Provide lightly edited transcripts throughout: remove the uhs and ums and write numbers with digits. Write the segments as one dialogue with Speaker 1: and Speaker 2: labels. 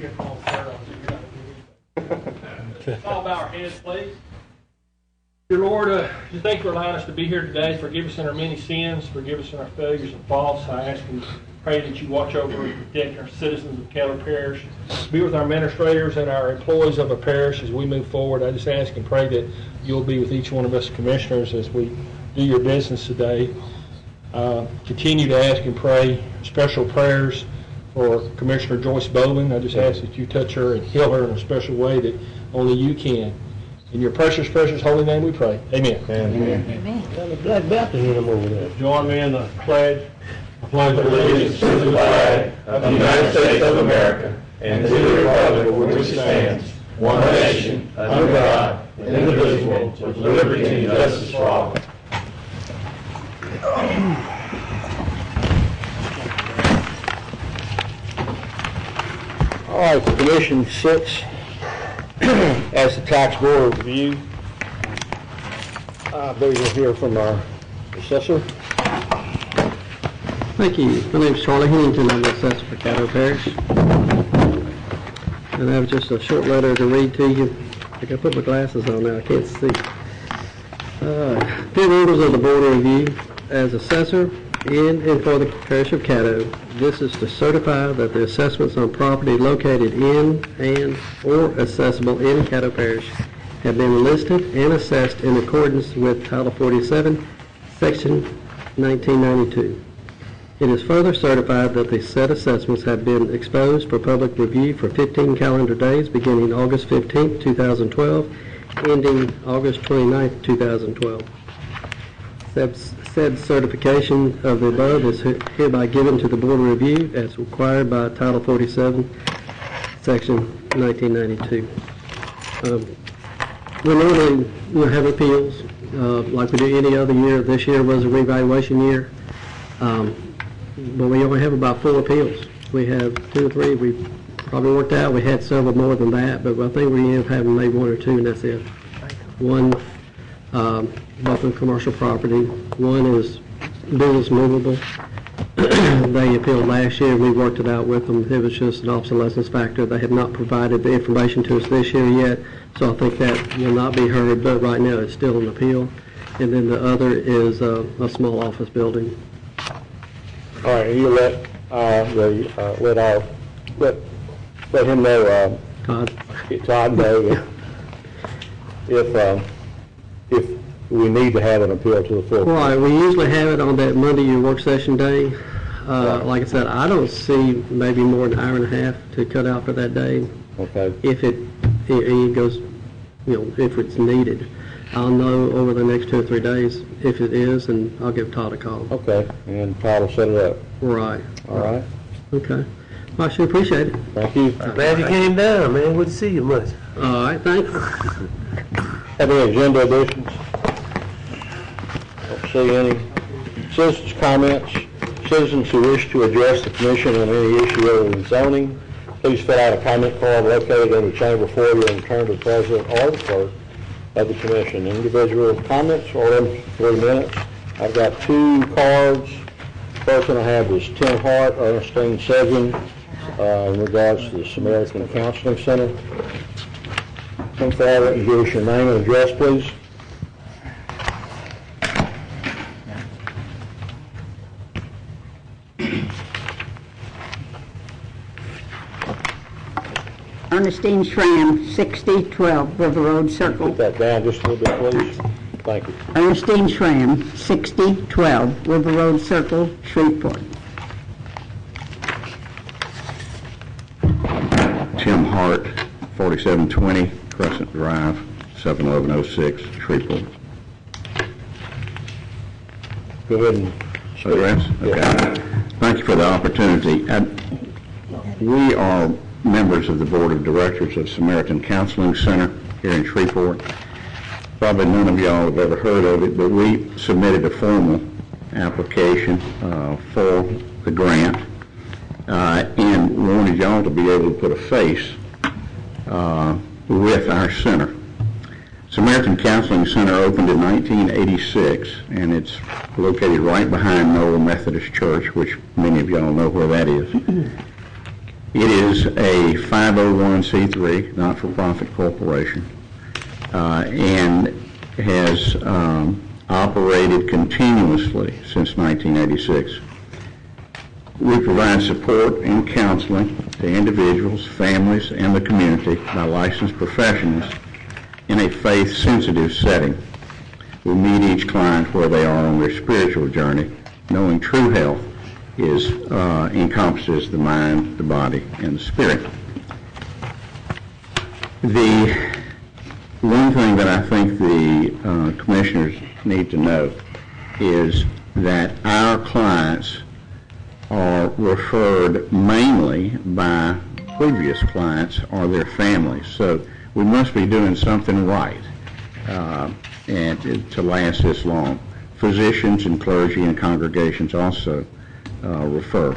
Speaker 1: get all started. Let's all bow our heads, please. Dear Lord, just thank you for allowing us to be here today. Forgive us in our many sins. Forgive us in our failures and faults. I ask and pray that you watch over and protect our citizens of Caddo Parish. Be with our administrators and our employees of our parish as we move forward. I just ask and pray that you'll be with each one of us commissioners as we do your business today. Continue to ask and pray special prayers for Commissioner Joyce Bowman. I just ask that you touch her and heal her in a special way that only you can. In your precious, precious holy name we pray. Amen.
Speaker 2: Amen.
Speaker 3: Amen.
Speaker 2: Got a black Baptist in them over there.
Speaker 1: Join me in the pledge. I pledge
Speaker 4: allegiance to the flag of the United States of America and to the republic for which it stands, one nation, under God, indivisible, with liberty and justice for all.
Speaker 2: All right, the commission sits as the tax board review. I believe we'll hear from our assessor.
Speaker 5: Thank you. My name is Charlie Hennington. I'm the assessor for Caddo Parish. And I have just a short letter to read to you. I think I put my glasses on now. I can't see. 10 orders of the board of review as assessor in and for the parish of Caddo. This is to certify that the assessments on property located in and or accessible in Caddo Parish have been listed and assessed in accordance with Title 47, Section 1992. It is further certified that the said assessments have been exposed for public review for 15 calendar days beginning August 15, 2012, ending August 29, 2012. Said certification of the above is hereby given to the Board of Review as required by Title 47, Section 1992. We normally have appeals like we do any other year. This year was a revaluation year, but we only have about 4 appeals. We have 2 or 3 we probably worked out. We had several more than that, but I think we end up having maybe 1 or 2, and that's it. One, both on commercial property. One is business movable. They appealed last year. We worked it out with them. It was just an obsolescence factor. They have not provided the information to us this year yet, so I think that will not be heard, but right now it's still an appeal. And then the other is a small office building.
Speaker 2: All right, you let him know,
Speaker 5: Todd?
Speaker 2: Todd know if we need to have an appeal to the full.
Speaker 5: Right, we usually have it on that Monday, your work session day. Like I said, I don't see maybe more than an hour and a half to cut out for that day.
Speaker 2: Okay.
Speaker 5: If it goes, if it's needed. I'll know over the next 2 or 3 days if it is, and I'll give Todd a call.
Speaker 2: Okay, and Todd will set it up.
Speaker 5: Right.
Speaker 2: All right.
Speaker 5: Okay. Well, I sure appreciate it.
Speaker 2: Thank you.
Speaker 3: Glad you came down, man. Good to see you much.
Speaker 5: All right, thank you.
Speaker 2: Have any agenda additions? Don't see any. Citizens' comments. Citizens who wish to address the commission on any issue other than zoning, please fill out a comment card located in the chamber foyer and return to the president or the clerk of the commission. Individual comments or in 3 minutes. I've got 2 cards. First one I have is Tim Hart, Ernestine Seguin, in regards to the Samaritan Counseling Center. Come forward and give us your name and address, please.
Speaker 6: Ernestine Schramm, 6012 River Road Circle.
Speaker 2: Put that down just a little bit, please. Thank you.
Speaker 6: Ernestine Schramm, 6012 River Road Circle, Shreveport.
Speaker 7: Tim Hart, 4720 Crescent Drive, 71106, Shreveport.
Speaker 2: Go ahead and
Speaker 7: Address? Okay. Thank you for the opportunity. We are members of the Board of Directors of Samaritan Counseling Center here in Shreveport. Probably none of y'all have ever heard of it, but we submitted a formal application for the grant and wanted y'all to be able to put a face with our center. Samaritan Counseling Center opened in 1986, and it's located right behind Noel Methodist Church, which many of y'all know where that is. It is a 501c3, not-for-profit corporation, and has operated continuously since 1986. We provide support and counseling to individuals, families, and the community by licensed professionals in a faith-sensitive setting. We meet each client where they are on their spiritual journey, knowing true health encompasses the mind, the body, and the spirit. The one thing that I think the commissioners need to know is that our clients are referred mainly by previous clients or their families. So we must be doing something right and to last this long. Physicians and clergy and congregations also refer.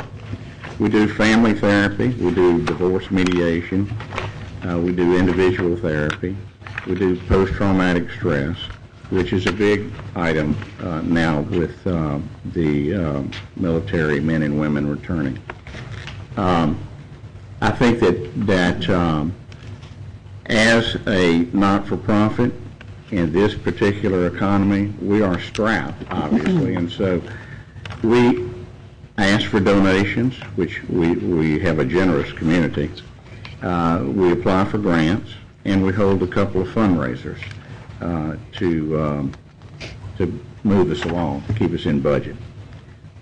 Speaker 7: We do family therapy, we do divorce mediation, we do individual therapy, we do post-traumatic stress, which is a big item now with the military men and women returning. I think that as a not-for-profit in this particular economy, we are strapped, obviously, and so we ask for donations, which we have a generous community. We apply for grants, and we hold a couple of fundraisers to move us along, to keep us in budget.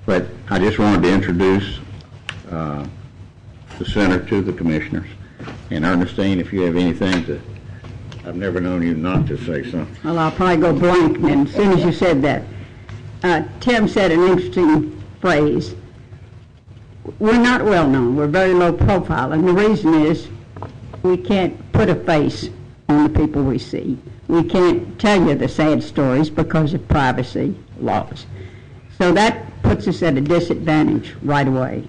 Speaker 7: But I just wanted to introduce the center to the commissioners. And Ernestine, if you have anything to, I've never known you not to say something.
Speaker 6: Well, I'll probably go blank then, as soon as you said that. Tim said an interesting phrase. We're not well known. We're very low profile. And the reason is we can't put a face on the people we see. We can't tell you the sad stories because of privacy laws. So that puts us at a disadvantage right away.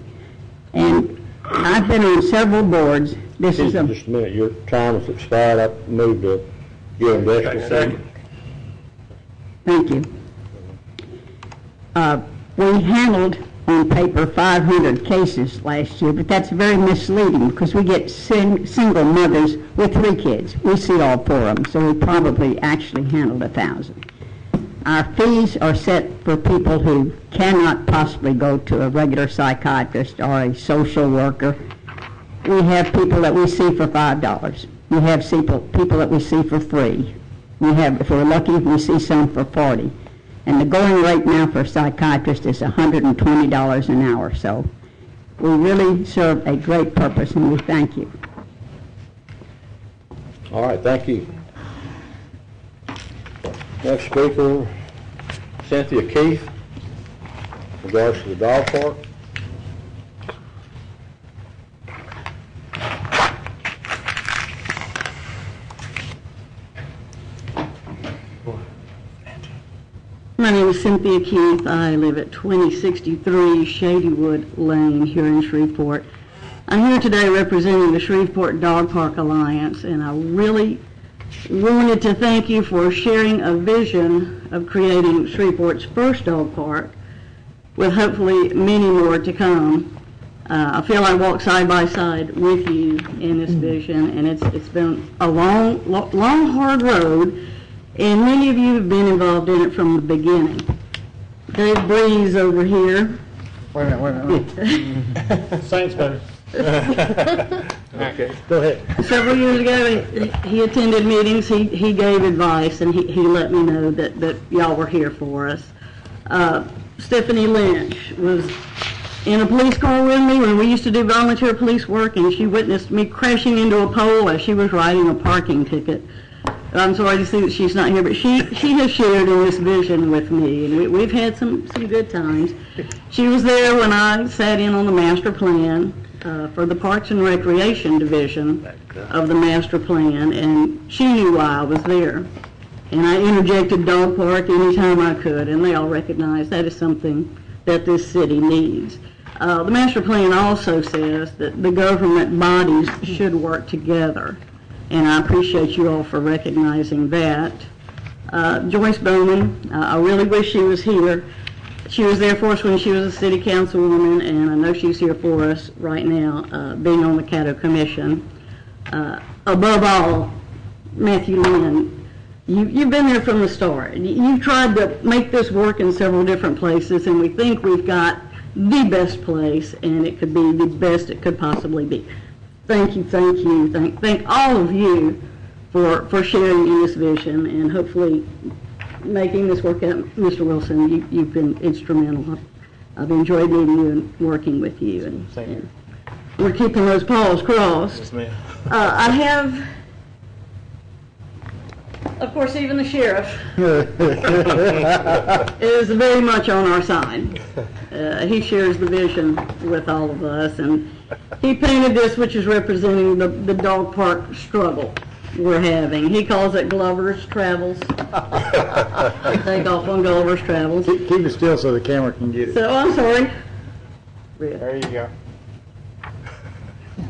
Speaker 6: And I've been on several boards. This is
Speaker 2: Just a minute, your time is expired. I moved to your industrial.
Speaker 1: Second.
Speaker 6: Thank you. We handled on paper 500 cases last year, but that's very misleading because we get single mothers with 3 kids. We see all 4 of them, so we probably actually handled 1,000. Our fees are set for people who cannot possibly go to a regular psychiatrist or a social worker. We have people that we see for $5. We have people that we see for free. We have, if we're lucky, we see some for $40. And the going rate now for a psychiatrist is $120 an hour. So we really serve a great purpose, and we thank you.
Speaker 2: All right, thank you. Next speaker, Cynthia Keith, in regards to the dog park.
Speaker 8: My name is Cynthia Keith. I live at 2063 Shadywood Lane here in Shreveport. I'm here today representing the Shreveport Dog Park Alliance, and I really wanted to thank you for sharing a vision of creating Shreveport's first dog park, with hopefully many more to come. I feel I walk side by side with you in this vision, and it's been a long, hard road. And many of you have been involved in it from the beginning. Dave Breeze over here.
Speaker 1: Wait a minute. Saints better.
Speaker 2: Okay, go ahead.
Speaker 8: Several years ago, he attended meetings, he gave advice, and he let me know that y'all were here for us. Stephanie Lynch was in a police car with me when we used to do volunteer police work, and she witnessed me crashing into a pole as she was writing a parking ticket. I'm sorry to see that she's not here, but she has shared in this vision with me, and we've had some good times. She was there when I sat in on the master plan for the Parks and Recreation Division of the master plan, and she knew why I was there. And I interjected dog park anytime I could, and they all recognized that is something that this city needs. The master plan also says that the government bodies should work together. And I appreciate you all for recognizing that. Joyce Bowman, I really wish she was here. She was there for us when she was a city councilwoman, and I know she's here for us right now, being on the Caddo Commission. Above all, Matthew Lynn, you've been there from the start. You've tried to make this work in several different places, and we think we've got the best place, and it could be the best it could possibly be. Thank you, thank all of you for sharing in this vision, and hopefully making this work out. Mr. Wilson, you've been instrumental. I've enjoyed meeting you and working with you, and we're keeping those paws crossed.
Speaker 4: Yes, ma'am.
Speaker 8: I have, of course, even the sheriff is very much on our side. He shares the vision with all of us, and he painted this, which is representing the dog park struggle we're having. He calls it Glover's Travels. Take off on Glover's Travels.
Speaker 9: Keep it still so the camera can get it.
Speaker 8: So, I'm sorry.
Speaker 9: There you go.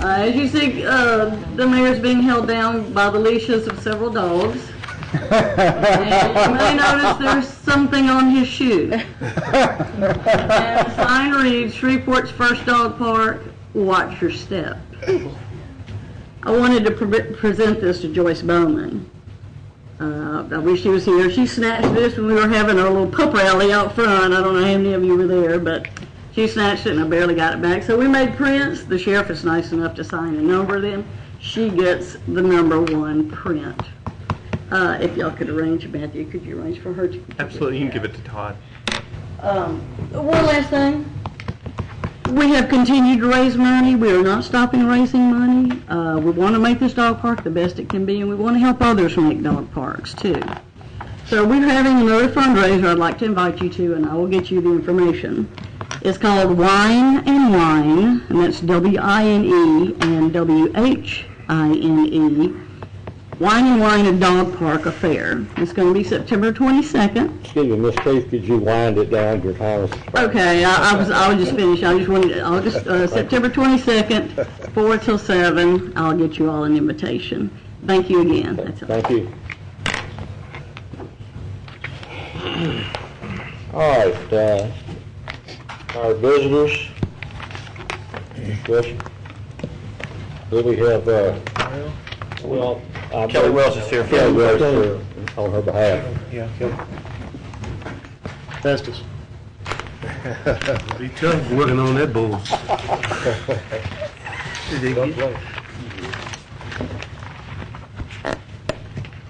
Speaker 8: As you see, the mayor's being held down by the leashes of several dogs. And you may notice there's something on his shoe. And the sign reads, Shreveport's first dog park, watch your step. I wanted to present this to Joyce Bowman. I wish she was here. She snatched this when we were having our little pup rally out front. I don't know how many of you were there, but she snatched it and I barely got it back. So we made prints. The sheriff is nice enough to sign and number them. She gets the #1 print. If y'all could arrange, Matthew, could you arrange for her to?
Speaker 3: Absolutely, you can give it to Todd.
Speaker 8: One last thing. We have continued to raise money. We are not stopping raising money. We want to make this dog park the best it can be, and we want to help others make dog parks, too. So we're having another fundraiser I'd like to invite you to, and I will get you the information. It's called Wine and Wine, and that's WINE and WHINE. Wine and Wine a Dog Park Affair. It's going to be September 22nd.
Speaker 2: Excuse me, Miss Keith, could you wind it down? Your time is expired.
Speaker 8: Okay, I was just finished. I just wanted August, September 22nd, 4 till 7. I'll get you all an invitation. Thank you again. That's all.
Speaker 2: Thank you. All right, our visitors. Yes. Do we have, well,
Speaker 3: Kelly Wells is here.
Speaker 2: Kelly Wells here on her behalf.
Speaker 3: Yeah, Kelly.
Speaker 9: Festus.
Speaker 3: Be tough working on that bull.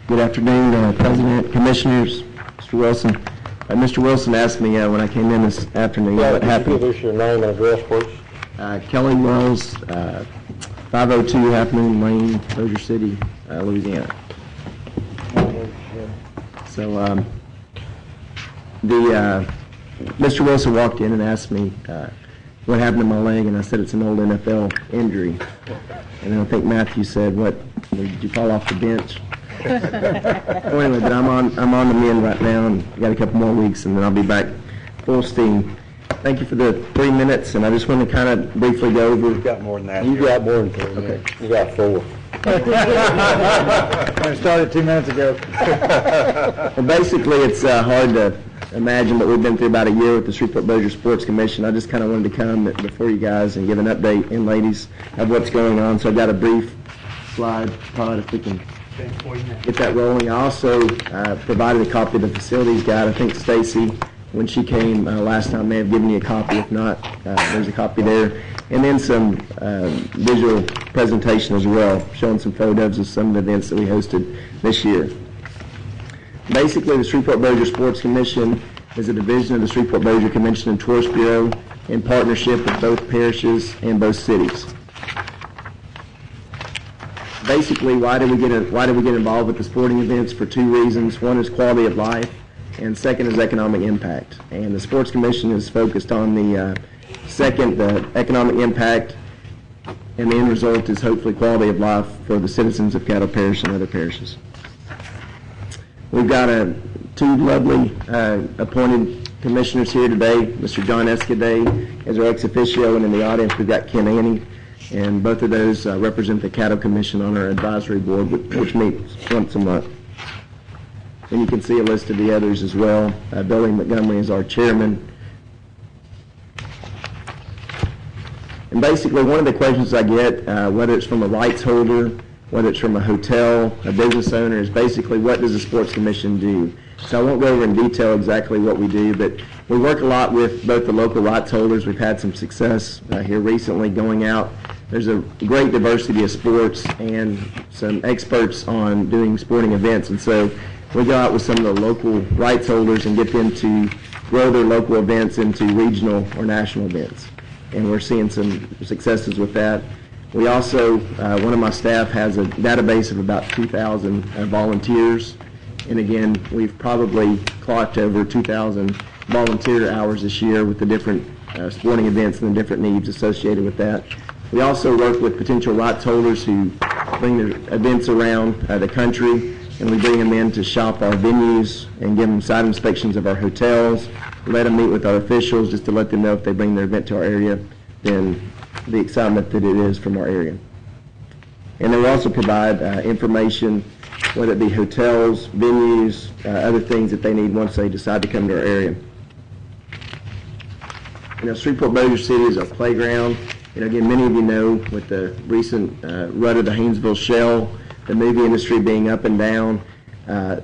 Speaker 10: Good afternoon, President, Commissioners, Mr. Wilson. Mr. Wilson asked me when I came in this afternoon what happened.
Speaker 2: Give us your name and address, please.
Speaker 10: Kelly Wells, 502 Half Moon Lane, Bossier City, Louisiana. So, Mr. Wilson walked in and asked me what happened to my leg, and I said it's an old NFL injury. And then I think Matthew said, "What? Did you fall off the bench?" Well, anyway, but I'm on the mend right now, and got a couple more weeks, and then I'll be back full steam. Thank you for the 3 minutes, and I just want to kind of briefly go over.
Speaker 9: You've got more than that.
Speaker 2: You got more than 3 minutes. You got 4.
Speaker 9: I started 2 minutes ago.
Speaker 10: Well, basically, it's hard to imagine, but we've been through about a year with the Shreveport-Bossier Sports Commission. I just kind of wanted to come before you guys and give an update, and ladies, of what's going on. So I've got a brief slide, Todd, if we can get that rolling. I also provided a copy of the facilities guide. I think Stacy, when she came last time, may have given you a copy. If not, there's a copy there. And then some visual presentation as well, showing some photos of some of the events that we hosted this year. Basically, the Shreveport-Bossier Sports Commission is a division of the Shreveport-Bossier Convention and Tourist Bureau in partnership with both parishes and both cities. Basically, why do we get involved with the sporting events? For 2 reasons. One is quality of life, and second is economic impact. And the Sports Commission is focused on the second, the economic impact, and the end result is hopefully quality of life for the citizens of Caddo Parish and other parishes. We've got 2 lovely appointed commissioners here today. Mr. John Escaday is our ex officio, and in the audience we've got Ken Annie, and both of those represent the Caddo Commission on our advisory board, which meets once a month. And you can see a list of the others as well. Billy Montgomery is our chairman. And basically, one of the questions I get, whether it's from a rights holder, whether it's from a hotel, a business owner, is basically what does the Sports Commission do? So I won't go over in detail exactly what we do, but we work a lot with both the local rights holders. We've had some success here recently going out. There's a great diversity of sports and some experts on doing sporting events, and so we go out with some of the local rights holders and get them to grow their local events into regional or national events. And we're seeing some successes with that. We also, one of my staff has a database of about 2,000 volunteers. And again, we've probably clocked over 2,000 volunteer hours this year with the different sporting events and the different needs associated with that. We also work with potential rights holders who bring their events around the country, and we bring them in to shop our venues and give them site inspections of our hotels, let them meet with our officials just to let them know if they bring their event to our area, then the excitement that it is from our area. And then we also provide information, whether it be hotels, venues, other things that they need once they decide to come to our area. Shreveport Bossier City is our playground. Again, many of you know with the recent rut of the Haynesville Shell, the movie industry being up and down,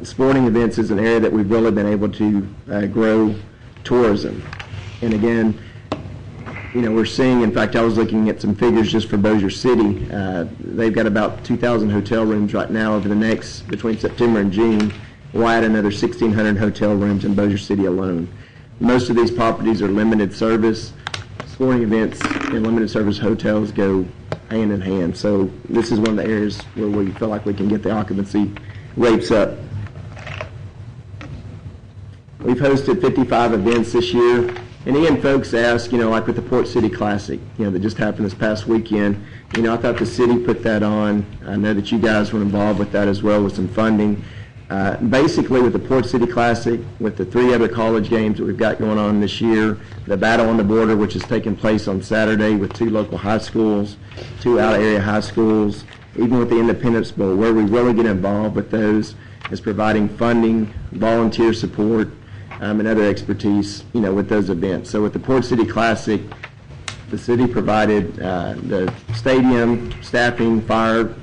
Speaker 10: sporting events is an area that we've really been able to grow tourism. And again, we're seeing, in fact, I was looking at some figures just for Bossier City. They've got about 2,000 hotel rooms right now. Over the next, between September and June, we'll add another 1,600 hotel rooms in Bossier City alone. Most of these properties are limited service. Sporting events and limited service hotels go hand in hand. So this is one of the areas where we feel like we can get the occupancy rates up. We've hosted 55 events this year. And again, folks ask, like with the Port City Classic, that just happened this past weekend, I thought the city put that on. I know that you guys were involved with that as well with some funding. Basically, with the Port City Classic, with the 3 other college games that we've got going on this year, the Battle on the Border, which is taking place on Saturday with 2 local high schools, 2 out-of-area high schools, even with the Independence Bowl, where we really get involved with those is providing funding, volunteer support, and other expertise, with those events. So with the Port City Classic, the city provided the stadium, staffing, fire,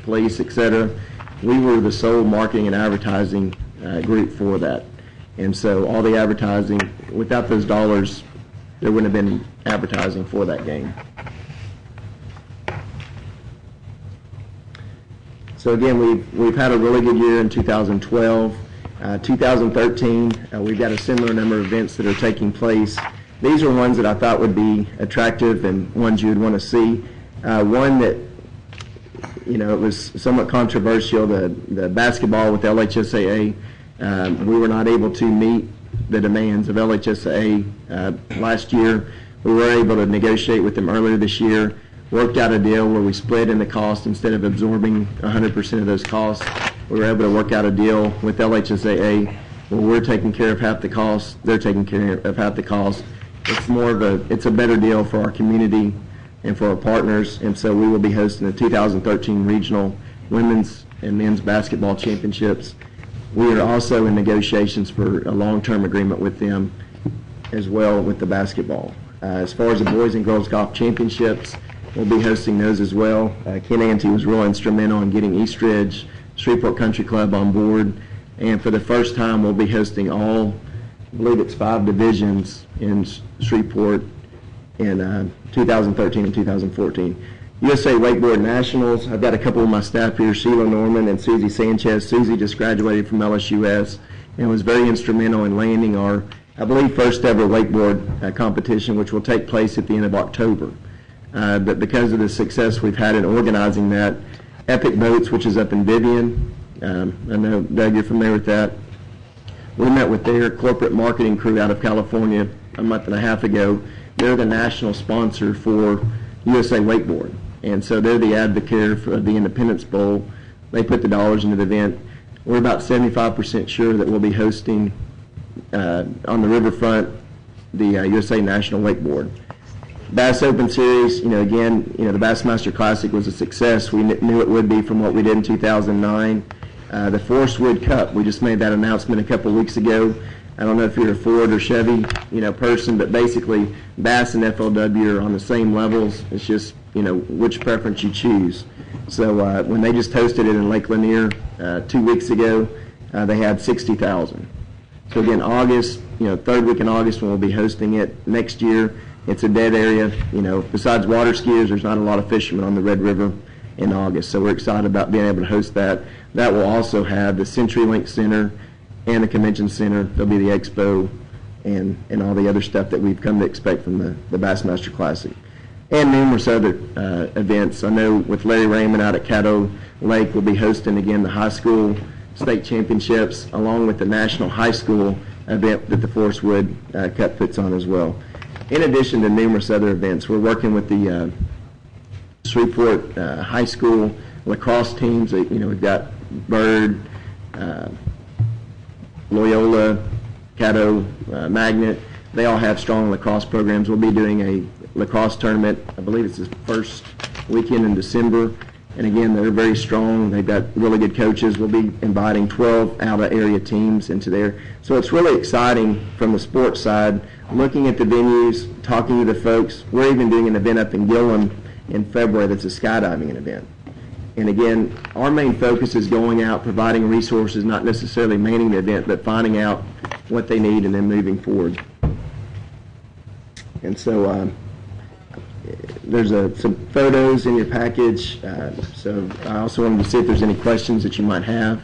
Speaker 10: police, etc. We were the sole marketing and advertising group for that. And so all the advertising, without those dollars, there wouldn't have been advertising for that game. So again, we've had a really good year in 2012. 2013, we've got a similar number of events that are taking place. These are ones that I thought would be attractive and ones you would want to see. One that, it was somewhat controversial, the basketball with LHSAA. We were not able to meet the demands of LHSAA last year. We were able to negotiate with them earlier this year, worked out a deal where we split in the cost instead of absorbing 100% of those costs. We were able to work out a deal with LHSAA where we're taking care of half the cost, they're taking care of half the cost. It's a better deal for our community and for our partners, and so we will be hosting the 2013 Regional Women's and Men's Basketball Championships. We are also in negotiations for a long-term agreement with them as well with the basketball. As far as the Boys and Girls Golf Championships, we'll be hosting those as well. Ken Ante was real instrumental in getting Eastridge Shreveport Country Club on board, and for the first time we'll be hosting all, I believe it's 5 divisions in Shreveport in 2013 and 2014. USA Wakeboard Nationals, I've got a couple of my staff here, Sheila Norman and Susie Sanchez. Susie just graduated from LSUS and was very instrumental in landing our, I believe, first ever wakeboard competition, which will take place at the end of October. But because of the success we've had in organizing that, Epic Boats, which is up in Vivian, I know, Doug, you're familiar with that. We met with their corporate marketing crew out of California a month and a half ago. They're the national sponsor for USA Wakeboard, and so they're the advocate for the Independence Bowl. They put the dollars into the event. We're about 75% sure that we'll be hosting on the riverfront the USA National Wakeboard. Bass Open Series, again, the Bassmaster Classic was a success. We knew it would be from what we did in 2009. The Forest Wood Cup, we just made that announcement a couple of weeks ago. I don't know if you're a Ford or Chevy, person, but basically Bass and FLW are on the same levels. It's just, which preference you choose. So when they just hosted it in Lake Lanier 2 weeks ago, they had 60,000. So again, August, third week in August when we'll be hosting it. Next year, it's a dead area. Besides water skiers, there's not a lot of fishermen on the Red River in August. So we're excited about being able to host that. That will also have the CenturyLink Center and the Convention Center. There'll be the expo and all the other stuff that we've come to expect from the Bassmaster Classic. And numerous other events. I know with Larry Raymond out at Caddo Lake, we'll be hosting again the high school state championships along with the national high school event that the Forest Wood Cup puts on as well. In addition to numerous other events, we're working with the Shreveport High School lacrosse teams. We've got Bird, Loyola, Caddo, Magnet. They all have strong lacrosse programs. We'll be doing a lacrosse tournament. I believe it's the first weekend in December. And again, they're very strong. They've got really good coaches. We'll be inviting 12 out-of-area teams into there. So it's really exciting from the sports side, looking at the venues, talking to the folks. We're even doing an event up in Gillum in February that's a skydiving event. And again, our main focus is going out, providing resources, not necessarily manning the event, but finding out what they need and then moving forward. And so there's some photos in your package. So I also wanted to see if there's any questions that you might have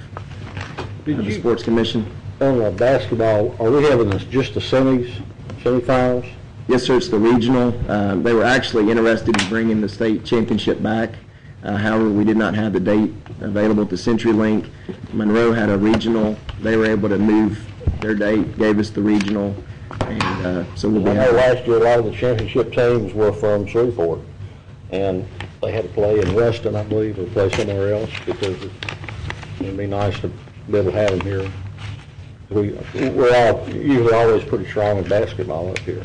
Speaker 10: of the Sports Commission.
Speaker 2: On basketball, are we having just the semifinals?
Speaker 10: Yes, sir, it's the regional. They were actually interested in bringing the state championship back. However, we did not have the date available at the CenturyLink. Monroe had a regional. They were able to move their date, gave us the regional, and so we'll be.
Speaker 2: I know last year a lot of the championship teams were from Shreveport, and they had to play in Weston, I believe, or play somewhere else because it'd be nice to be able to have them here. We're all usually always pretty strong in basketball up here.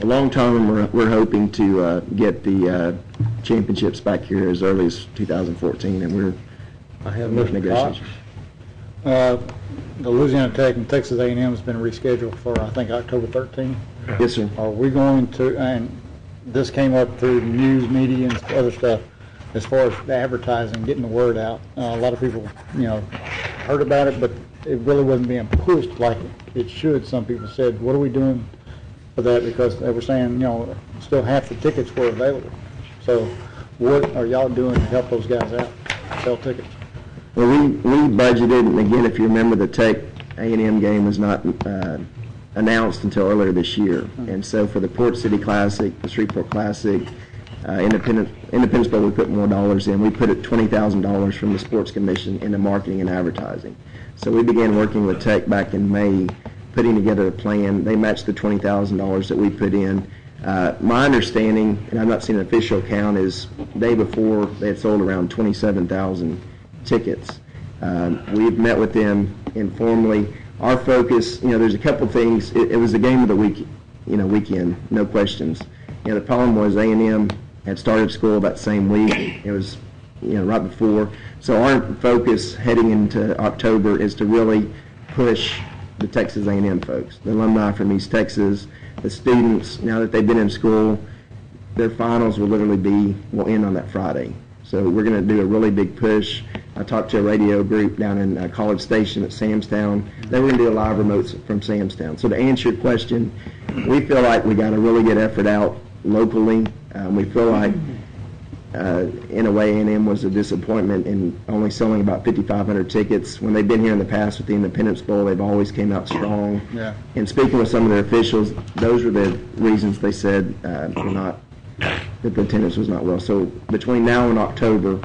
Speaker 10: A long term, we're hoping to get the championships back here as early as 2014, and I have negotiations.
Speaker 9: The Louisiana Tech and Texas A&M has been rescheduled for, I think, October 13th.
Speaker 10: Yes, sir.
Speaker 9: Are we going to, and this came up through news, media, and other stuff, as far as the advertising, getting the word out. A lot of people, heard about it, but it really wasn't being pushed like it should. Some people said, what are we doing for that? Because they were saying, still half the tickets were available. So what are y'all doing to help those guys out, sell tickets?
Speaker 10: Well, we budgeted, and again, if you remember, the Tech A&M game was not announced until earlier this year. And so for the Port City Classic, the Shreveport Classic, Independence Bowl, we put more dollars in. We put $20,000 from the Sports Commission into marketing and advertising. So we began working with Tech back in May, putting together a plan. They matched the $20,000 that we put in. My understanding, and I've not seen an official count, is the day before they had sold around 27,000 tickets. We've met with them informally. Our focus, there's a couple things. It was the game of the week, weekend, no questions. The problem was A&M had started school that same week. It was, right before. So our focus heading into October is to really push the Texas A&M folks, the alumni from East Texas, the students. Now that they've been in school, their finals will end on that Friday. So we're going to do a really big push. I talked to a radio group down in College Station at Samstown. They were going to do a live remote from Samstown. So to answer your question, we feel like we got a really good effort out locally. We feel like, in a way, A&M was a disappointment in only selling about 5,500 tickets. When they've been here in the past with the Independence Bowl, they've always came out strong.
Speaker 9: Yeah.
Speaker 10: And speaking with some of their officials, those were the reasons they said that the attendance was not well. So between now and October,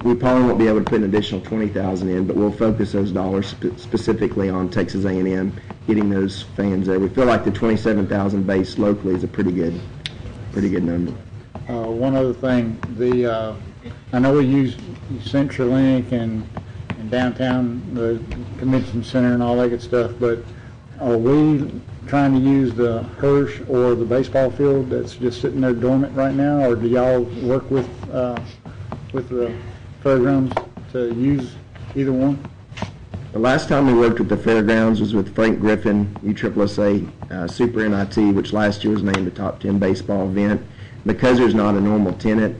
Speaker 10: we probably won't be able to put an additional $20,000 in, but we'll focus those dollars specifically on Texas A&M, getting those fans there. We feel like the 27,000 base locally is a pretty good number.
Speaker 9: One other thing, I know we use CenturyLink and downtown, the convention center and all that good stuff, but are we trying to use the Hirsch or the baseball field that's just sitting there dormant right now, or do y'all work with the fairgrounds to use either one?
Speaker 10: The last time we worked with the fairgrounds was with Frank Griffin, USSSA Super NIT, which last year was named the top 10 baseball event. Because there's not a normal tenant,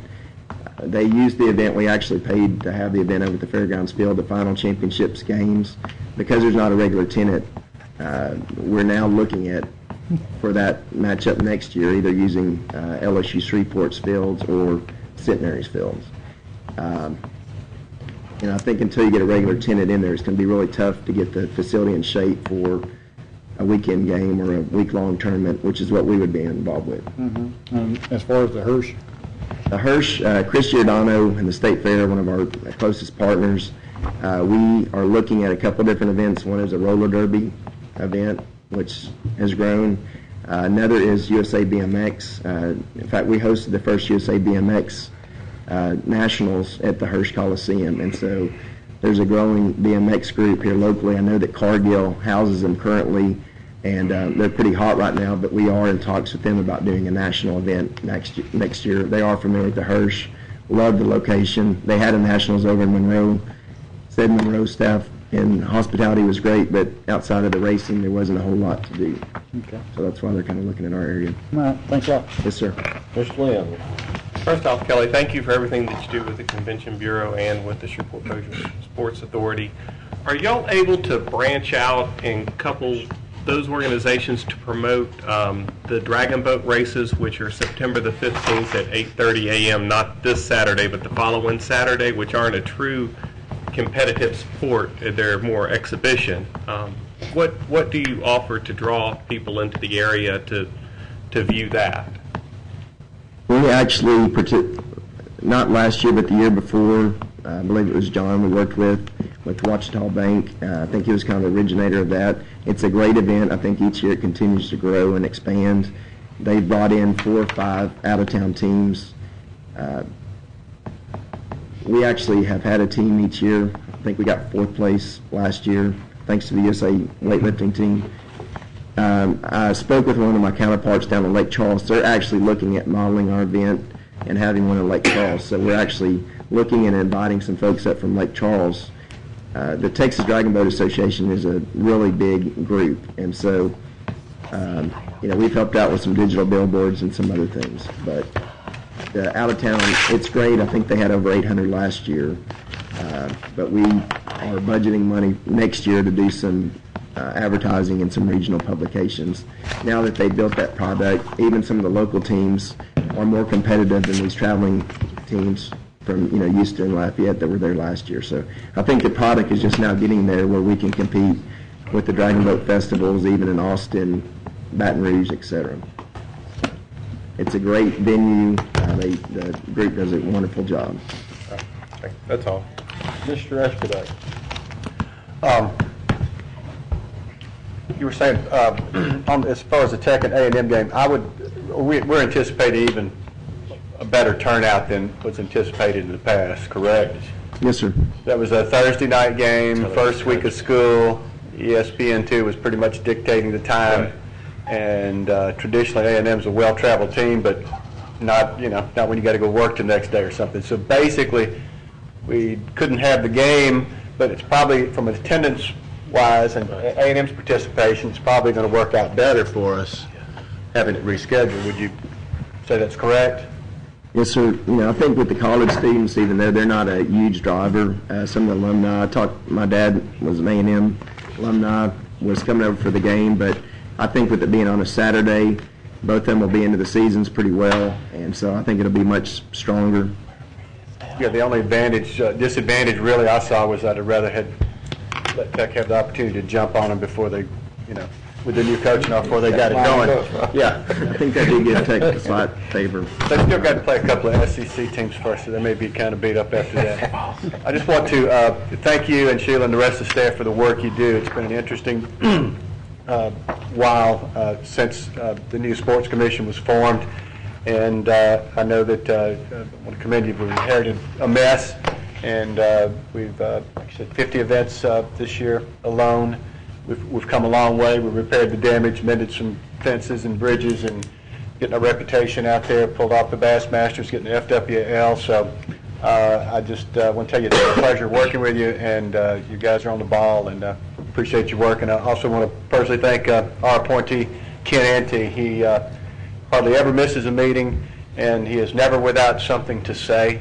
Speaker 10: they used the event. We actually paid to have the event over at the fairgrounds field, the final championships games. Because there's not a regular tenant, we're now looking at, for that matchup next year, either using LSU Shreveport's fields or Centenary's fields. And I think until you get a regular tenant in there, it's going to be really tough to get the facility in shape for a weekend game or a week-long tournament, which is what we would be involved with.
Speaker 9: As far as the Hirsch?
Speaker 10: The Hirsch, Chris Giordano and the State Fair, one of our closest partners, we are looking at a couple different events. One is a roller derby event, which has grown. Another is USA BMX. In fact, we hosted the first USA BMX nationals at the Hirsch Coliseum, and so there's a growing BMX group here locally. I know that Cargill houses them currently, and they're pretty hot right now, but we are in talks with them about doing a national event next year. They are familiar with the Hirsch, love the location. They had a nationals over in Monroe. Said Monroe staff and hospitality was great, but outside of the racing, there wasn't a whole lot to do.
Speaker 9: Okay.
Speaker 10: So that's why they're kind of looking at our area.
Speaker 9: All right, thanks a lot.
Speaker 10: Yes, sir.
Speaker 2: Mr. Lynn.
Speaker 3: First off, Kelly, thank you for everything that you do with the Convention Bureau and with the Shreveport-Bossier Sports Authority. Are y'all able to branch out and couple those organizations to promote the Dragon Boat races, which are September the 15th at 8:30 a.m., not this Saturday, but the following Saturday, which aren't a true competitive sport, they're more exhibition. What do you offer to draw people into the area to view that?
Speaker 10: We actually, not last year, but the year before, I believe it was John we worked with Ouachita Bank. I think he was kind of the originator of that. It's a great event. I think each year it continues to grow and expand. They've brought in 4 or 5 out-of-town teams. We actually have had a team each year. I think we got 4th place last year, thanks to the USA weightlifting team. I spoke with one of my counterparts down in Lake Charles. They're actually looking at modeling our event and having one in Lake Charles. So we're actually looking and inviting some folks up from Lake Charles. The Texas Dragon Boat Association is a really big group, and so we've helped out with some digital billboards and some other things. But out of town, it's great. I think they had over 800 last year, but we are budgeting money next year to do some advertising in some regional publications. Now that they built that product, even some of the local teams are more competitive than these traveling teams from Houston and Lafayette that were there last year. So I think the product is just now getting there where we can compete with the Dragon Boat festivals, even in Austin, Baton Rouge, etc. It's a great venue. The group does a wonderful job.
Speaker 3: That's all.
Speaker 2: Mr. Escudero.
Speaker 11: You were saying, as far as the Tech and A&M game, we're anticipating even a better turnout than was anticipated in the past, correct?
Speaker 10: Yes, sir.
Speaker 11: That was a Thursday night game, first week of school. ESPN2 was pretty much dictating the time, and traditionally A&M's a well-traveled team, but not when you got to go work the next day or something. So basically, we couldn't have the game, but it's probably from attendance-wise and A&M's participation, it's probably going to work out better for us having it rescheduled. Would you say that's correct?
Speaker 10: Yes, sir. I think with the college students, even though they're not a huge driver, some of the alumni, my dad was an A&M alumni, was coming over for the game, but I think with it being on a Saturday, both of them will be into the seasons pretty well, and so I think it'll be much stronger.
Speaker 11: Yeah, the only disadvantage really I saw was I'd rather let Tech have the opportunity to jump on them before they, with the new coach and all, before they got it going. Yeah.
Speaker 10: I think that did give Tech a slight favor.
Speaker 11: They still got to play a couple of SEC teams first, so they may be kind of beat up after that. I just want to thank you and Sheila and the rest of the staff for the work you do. It's been an interesting while since the new sports commission was formed, and I know that I want to commend you. We've inherited a mess, and we've, like I said, 50 events this year alone. We've come a long way. We repaired the damage, mended some fences and bridges, and getting our reputation out there, pulled off the Bassmasters, getting the FWL. So I just want to tell you it's been a pleasure working with you, and you guys are on the ball, and appreciate your work. And I also want to personally thank our appointee, Ken Ante. He hardly ever misses a meeting, and he is never without something to say,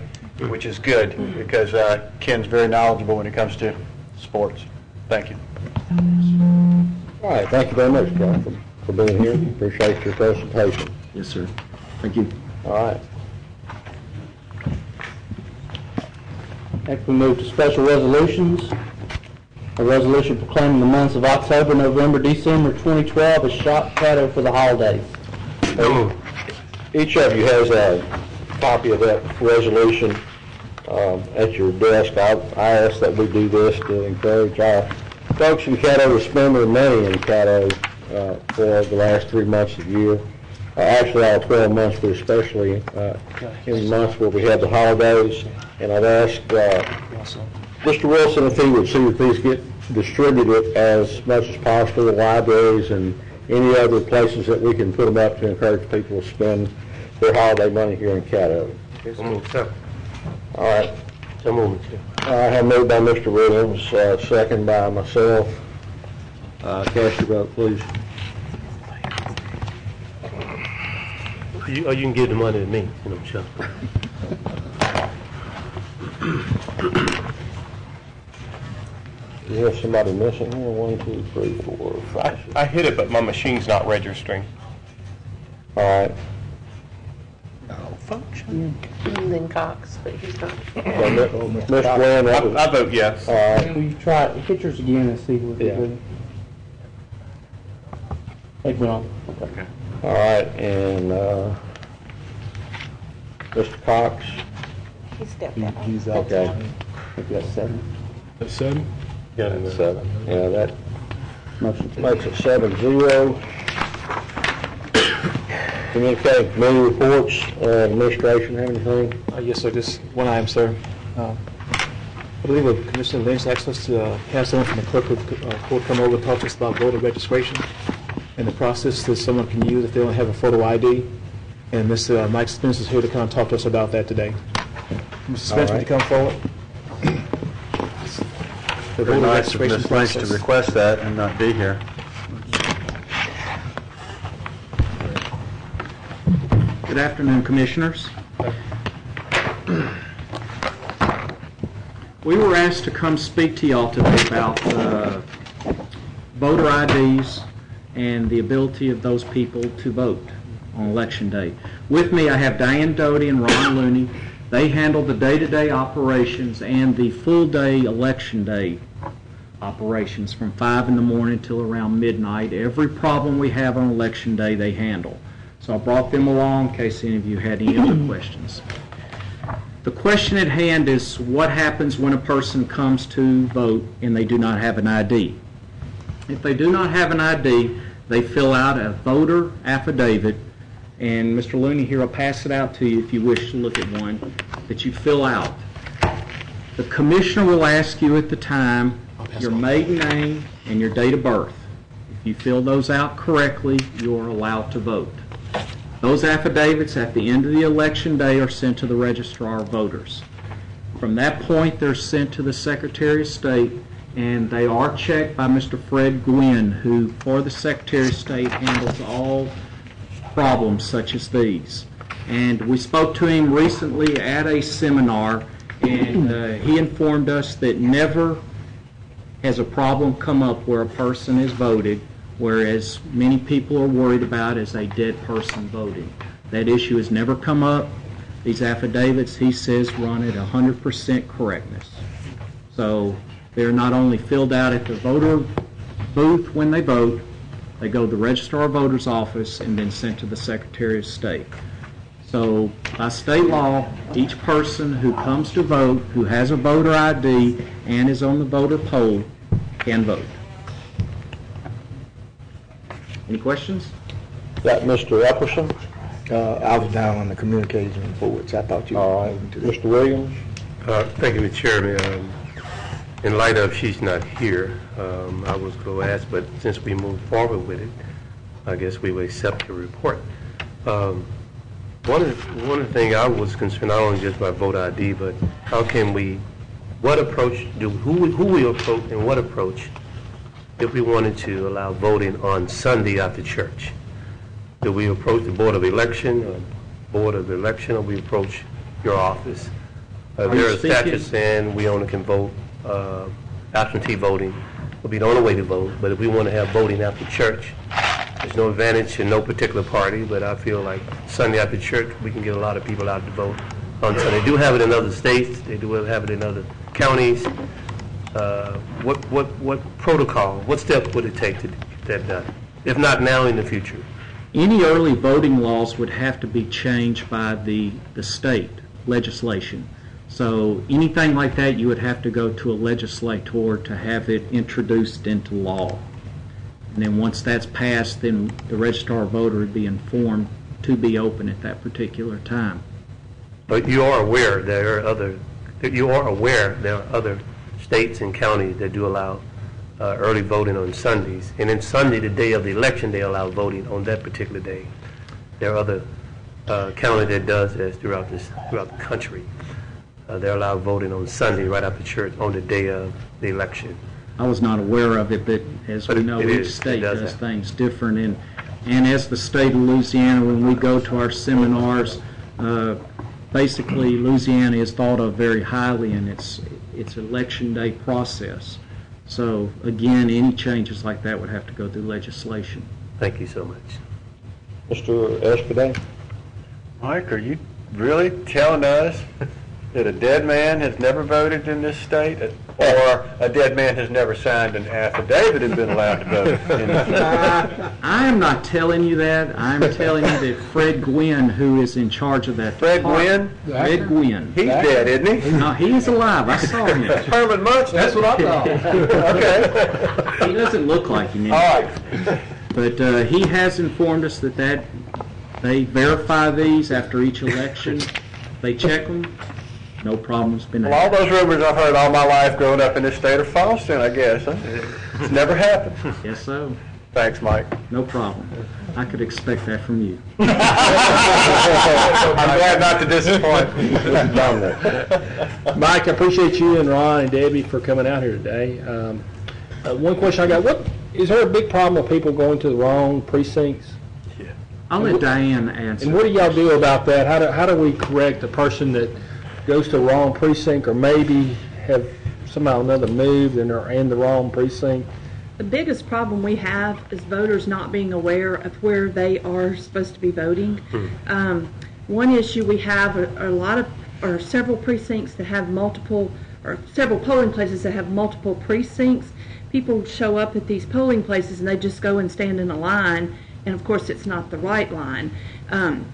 Speaker 11: which is good, because Ken's very knowledgeable when it comes to sports. Thank you.
Speaker 2: All right, thank you very much, John, for being here. Appreciate your presentation.
Speaker 10: Yes, sir. Thank you.
Speaker 2: All right.
Speaker 5: Next, we move to special resolutions. A resolution proclaiming the months of October, November, December 2012 as shop Caddo for the holidays.
Speaker 2: Each of you has a copy of that resolution at your desk. I ask that we do this to encourage our folks in Caddo to spend their money in Caddo for the last 3 months of the year. Actually, all 12 months, but especially in months where we have the holidays. And I've asked Mr. Wilson if he would see if these get distributed as much as possible to libraries and any other places that we can put them up to encourage people to spend their holiday money here in Caddo. All right. So moved. I have moved by Mr. Williams, second by myself. Cast your vote, please.
Speaker 12: You can give the money to me, Chuck.
Speaker 2: You have somebody missing here? 1, 2, 3, 4, 5.
Speaker 3: I hit it, but my machine's not registering.
Speaker 2: All right.
Speaker 13: Lynn Cox, but he's not.
Speaker 2: Mr. Glenn,
Speaker 3: I vote yes.
Speaker 2: All right.
Speaker 5: Will you try hit yours again and see what
Speaker 2: Yeah.
Speaker 5: it went on. Okay.
Speaker 2: All right, and Mr. Cox?
Speaker 13: He stepped out.
Speaker 2: Okay.
Speaker 5: I think that's 7.
Speaker 12: That's 7? Yeah,
Speaker 2: That's 7. Yeah, that
Speaker 5: Motion
Speaker 2: makes it 7-0. Communicating committee reports, administration, have anything?
Speaker 9: Yes, sir, just one item, sir. I believe Commissioner Lynch asked us to have someone from the clerk of court come over and talk to us about voter registration and the process that someone can use if they don't have a photo ID. And Mr. Mike Spence is here to come and talk to us about that today. Mr. Spence, would you come forward? The
Speaker 11: Very
Speaker 9: voter
Speaker 11: nice of
Speaker 9: registration
Speaker 11: Ms. Lynch to
Speaker 9: process.
Speaker 11: request that and not be here.
Speaker 14: Good afternoon, Commissioners. We were asked to come speak to y'all today about voter IDs and the ability of those people to vote on Election Day. With me, I have Diane Doty and Ron Looney. They handle the day-to-day operations and the full-day Election Day operations from 5 in the morning till around midnight. Every problem we have on Election Day, they handle. So I brought them along in case any of you had any other questions. The question at hand is what happens when a person comes to vote and they do not have an ID. If they do not have an ID, they fill out a voter affidavit, and Mr. Looney here will pass it out to you if you wish to look at one, that you fill out. The commissioner will ask you at the time your maiden name and your date of birth. If you fill those out correctly, you're allowed to vote. Those affidavits at the end of the election day are sent to the registrar of voters. From that point, they're sent to the Secretary of State, and they are checked by Mr. Fred Gwynn, who, for the Secretary of State, handles all problems such as these. And we spoke to him recently at a seminar, and he informed us that never has a problem come up where a person is voted, whereas many people are worried about is a dead person voting. That issue has never come up. These affidavits, he says, run at 100% correctness. So they're not only filled out at the voter booth when they vote, they go to the Registrar of Voters office and then sent to the Secretary of State. So by state law, each person who comes to vote, who has a voter ID and is on the voter poll, can vote. Any questions?
Speaker 2: Got Mr. Epperson?
Speaker 9: I was down on the communication board, so I thought you were
Speaker 2: All right.
Speaker 9: moving to
Speaker 2: Mr. Williams?
Speaker 12: Thank you, Mr. Chairman. In light of she's not here, I was going to ask, but since we moved forward with it, I guess we will accept the report. One of the things I was concerned, not only just by voter ID, but how can we, what approach, who we approach and what approach if we wanted to allow voting on Sunday after church? Do we approach the Board of Election, or we approach your office? There are statutes saying we only can vote absentee voting. Will be the only way to vote, but if we want to have voting after church, there's no advantage in no particular party, but I feel like Sunday after church, we can get a lot of people out to vote on Sunday. They do have it in other states, they do have it in other counties. What protocol, what steps would it take to get that done? If not now, in the future?
Speaker 14: Any early voting laws would have to be changed by the state legislation. So anything like that, you would have to go to a legislator to have it introduced into law. And then once that's passed, then the registrar of voter would be informed to be open at that particular time.
Speaker 12: But you are aware there are other states and counties that do allow early voting on Sundays. And then Sunday, the day of the election, they allow voting on that particular day. There are other counties that does this throughout the country. They're allowed voting on Sunday right after church on the day of the election.
Speaker 14: I was not aware of it, but as we know, each state does things different. And as the state of Louisiana, when we go to our seminars, basically Louisiana is thought of very highly in its election day process. So again, any changes like that would have to go through legislation.
Speaker 12: Thank you so much.
Speaker 2: Mr. Espadé?
Speaker 11: Mike, are you really telling us that a dead man has never voted in this state, or a dead man has never signed an affidavit and been allowed to vote in this state?
Speaker 14: I am not telling you that. I'm telling you that Fred Gwynn, who is in charge of that.
Speaker 11: Fred Gwynn?
Speaker 14: Fred Gwynn.
Speaker 11: He's dead, isn't he?
Speaker 14: No, he is alive. I saw him.
Speaker 11: Herman Munch.
Speaker 1: That's what I thought.
Speaker 11: Okay.
Speaker 14: He doesn't look like him.
Speaker 11: All right.
Speaker 14: But he has informed us that they verify these after each election. They check them. No problem's been had.
Speaker 11: Well, all those rumors I've heard all my life growing up in this state are false, then, I guess. Huh? It's never happened.
Speaker 14: Yes, so.
Speaker 11: Thanks, Mike.
Speaker 14: No problem. I could expect that from you.
Speaker 11: I'm glad not to disappoint.
Speaker 1: Mike, I appreciate you and Ron and Debbie for coming out here today. One question I got, is there a big problem with people going to the wrong precincts?
Speaker 14: I'll let Diane answer.
Speaker 1: And what do y'all do about that? How do we correct a person that goes to the wrong precinct, or maybe have somehow or another moved and are in the wrong precinct?
Speaker 8: The biggest problem we have is voters not being aware of where they are supposed to be voting. One issue we have are several precincts that have multiple, or several polling places that have multiple precincts. People show up at these polling places and they just go and stand in a line, and of course it's not the right line.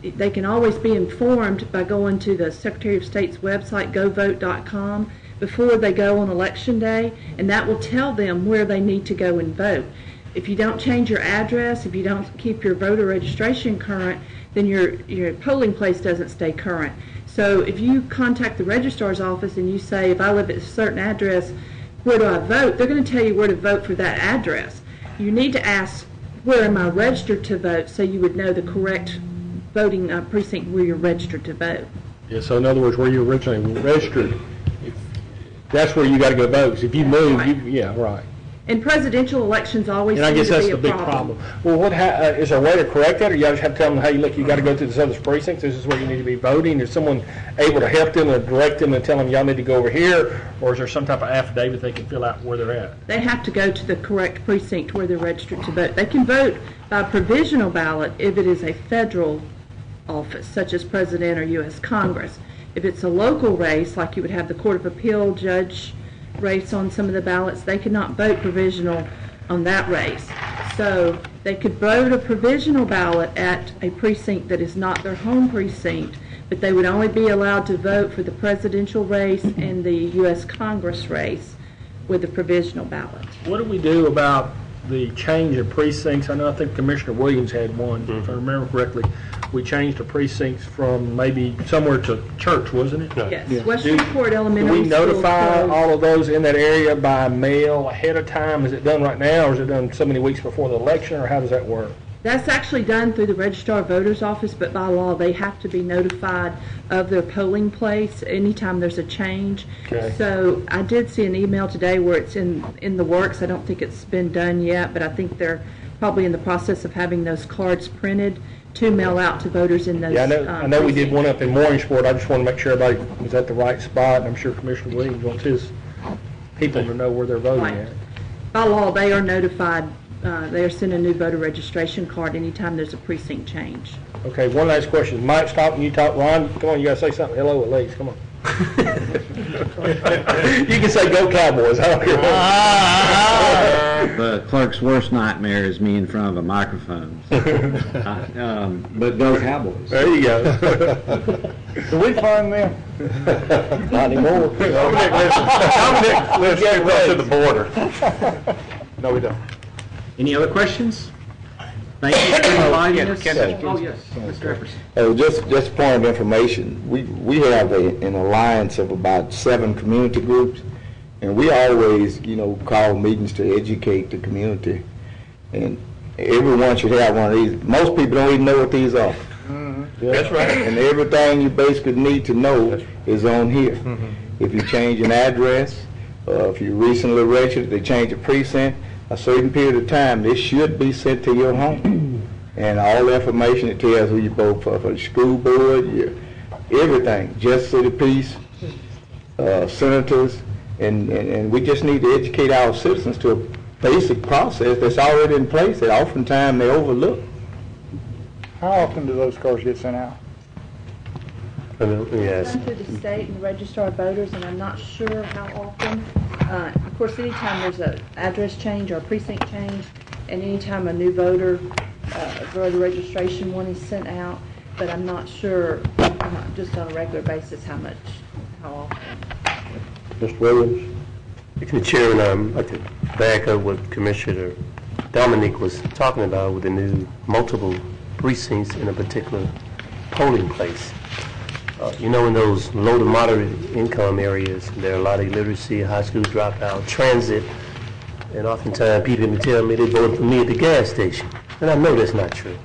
Speaker 8: They can always be informed by going to the Secretary of State's website, govote.com, before they go on election day, and that will tell them where they need to go and vote. If you don't change your address, if you don't keep your voter registration current, then your polling place doesn't stay current. So if you contact the registrar's office and you say, if I live at a certain address, where do I vote? They're going to tell you where to vote for that address. You need to ask, where am I registered to vote, so you would know the correct voting precinct where you're registered to vote.
Speaker 1: Yeah, so in other words, where you originally registered, that's where you got to go vote. 'Cause if you move, right.
Speaker 8: And presidential elections always
Speaker 1: And I
Speaker 8: seem
Speaker 1: guess
Speaker 8: to
Speaker 1: that's
Speaker 8: be
Speaker 1: the
Speaker 8: a
Speaker 1: big problem. Well, is there a way to correct that, or you just have to tell them, hey, look, you got to go to this other precinct. This is where you need to be voting. Is someone able to help them or direct them and tell them y'all need to go over here, or is there some type of affidavit they can fill out where they're at?
Speaker 8: They have to go to the correct precinct where they're registered to vote. They can vote by provisional ballot if it is a federal office, such as President or U.S. Congress. If it's a local race, like you would have the Court of Appeal judge race on some of the ballots, they could not vote provisional on that race. So they could vote a provisional ballot at a precinct that is not their home precinct, but they would only be allowed to vote for the presidential race and the U.S. Congress race with the provisional ballot.
Speaker 1: What do we do about the change of precincts? I think Commissioner Williams had one, if I remember correctly. We changed the precincts from maybe somewhere to church, wasn't it?
Speaker 8: Yes, yeah. Western Port Elementary
Speaker 1: School. Do we notify all of those in that area by mail ahead of time? Is it done right now, or is it done so many weeks before the election, or how does that work?
Speaker 15: That's actually done through the Registrar of Voters Office, but by law, they have to be notified of their polling place anytime there's a change.
Speaker 1: Okay.
Speaker 15: So I did see an email today where it's in the works. I don't think it's been done yet, but I think they're probably in the process of having those cards printed to mail out to voters in those.
Speaker 1: Yeah, I know we did one up in Morningsport. I just want to make sure everybody was at the right spot, and I'm sure Commissioner Williams wants his people to know where they're voting
Speaker 15: Right.
Speaker 1: at.
Speaker 15: By law, they are notified, they are sent a new voter registration card anytime there's a precinct change.
Speaker 1: Okay, one last question. Mike, stop and you talk. Ron, come on, you got to say something. Hello at least. Come on. You can say go Cowboys. I don't care.
Speaker 14: The clerk's worst nightmare is me in front of a microphone. But go Cowboys.
Speaker 1: There you go.
Speaker 9: Do we find them?
Speaker 2: Not anymore.
Speaker 11: Dominic lives too close to the border.
Speaker 1: No, we don't.
Speaker 14: Any other questions? Thank you for inviting us. Oh, yes, Mr. Jefferson.
Speaker 2: Just a point of information, we have an alliance of about 7 community groups, and we always, call meetings to educate the community. And everyone should have one of these. Most people don't even know what these are.
Speaker 1: That's right.
Speaker 2: And everything you basically need to know is on here. If you change an address, if you recently registered, they change a precinct, a certain period of time, this should be sent to your home. And all the information, it tells who you vote for the school board, everything, Justice of the Peace, senators, and we just need to educate our citizens to a basic process that's already in place that oftentimes they overlook.
Speaker 9: How often do those cards get sent out?
Speaker 12: Yes.
Speaker 15: Done through the state and the Registrar of Voters, and I'm not sure how often. Of course, anytime there's an address change or a precinct change, and anytime a new voter registration one is sent out, but I'm not sure, just on a regular basis, how often.
Speaker 2: Mr. Williams?
Speaker 12: Mr. Chairman, I'd like to back up what Commissioner Dominic was talking about with the new multiple precincts in a particular polling place. In those low to moderate income areas, there are a lot of illiteracy, high school dropout, transit, and oftentimes people will tell me they voted for me at the gas station. And I know that's not true.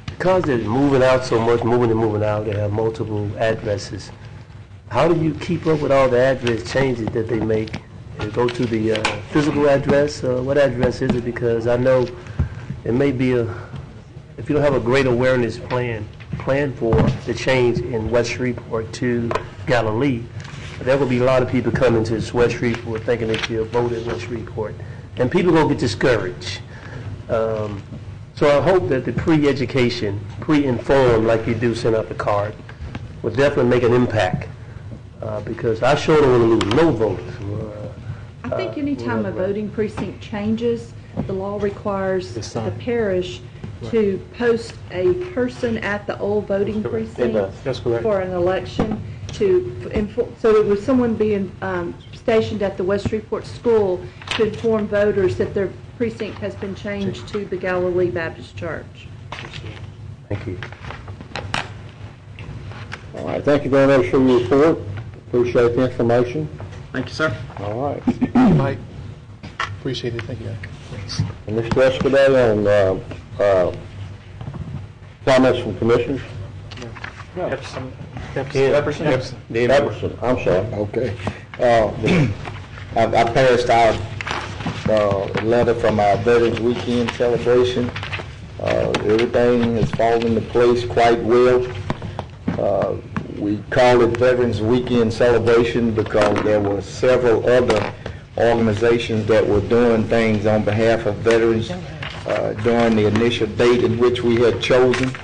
Speaker 12: Because they're moving out so much, moving out, they have multiple addresses. How do you keep up with all the address changes that they make? They go to the physical address, what address is it? Because I know it may be if you don't have a great awareness plan for the change in West Shreveport to Galilee, there will be a lot of people coming to West Shreveport thinking they should vote in West Shreveport. And people are going to get discouraged. So I hope that the pre-education, pre-informed, like you do, send out the card, will definitely make an impact. Because I sure don't want to lose no voters.
Speaker 15: I think anytime a voting precinct changes, the law requires the parish to post a person at the old voting precinct
Speaker 1: That's correct.
Speaker 15: for an election so it was someone being stationed at the West Shreveport School to inform voters that their precinct has been changed to the Galilee Baptist Church.
Speaker 12: Thank you.
Speaker 2: All right, thank you very much for your report. Appreciate the information.
Speaker 14: Thank you, sir.
Speaker 2: All right.
Speaker 4: Mike, appreciate it. Thank you.
Speaker 2: And Mr. Escudero on comments from commissioners?
Speaker 1: Epson.
Speaker 2: Epson, I'm sorry. Okay. I passed out a letter from our Veterans Weekend celebration. Everything has fallen into place quite well. We called it Veterans Weekend Celebration because there were several other organizations that were doing things on behalf of veterans during the initial date in which we had chosen.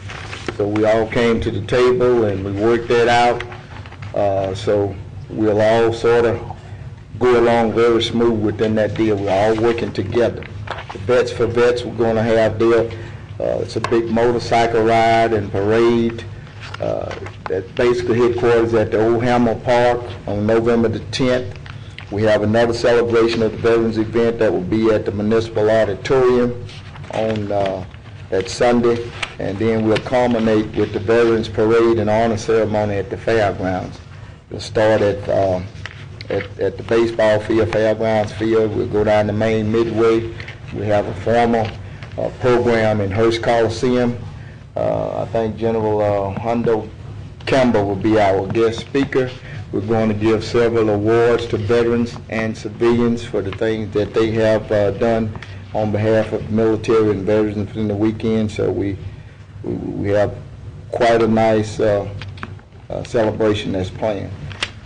Speaker 2: So we all came to the table and we worked that out. So we'll all sort of go along very smooth within that deal. We're all working together. The Vets for Vets we're going to have there. It's a big motorcycle ride and parade. That's basically headquarters at the Old Hammer Park on November the 10th. We have another celebration of the Veterans event that will be at the Municipal Auditorium on that Sunday, and then we'll culminate with the Veterans Parade and Honor Ceremony at the Fairgrounds. We'll start at the baseball field, Fairgrounds field. We'll go down the main midway. We have a formal
Speaker 16: program in Hirsch Coliseum. I think General Hondo Campbell will be our guest speaker. We're going to give several awards to veterans and civilians for the things that they have done on behalf of military and veterans in the weekend. So we have quite a nice celebration that's planned.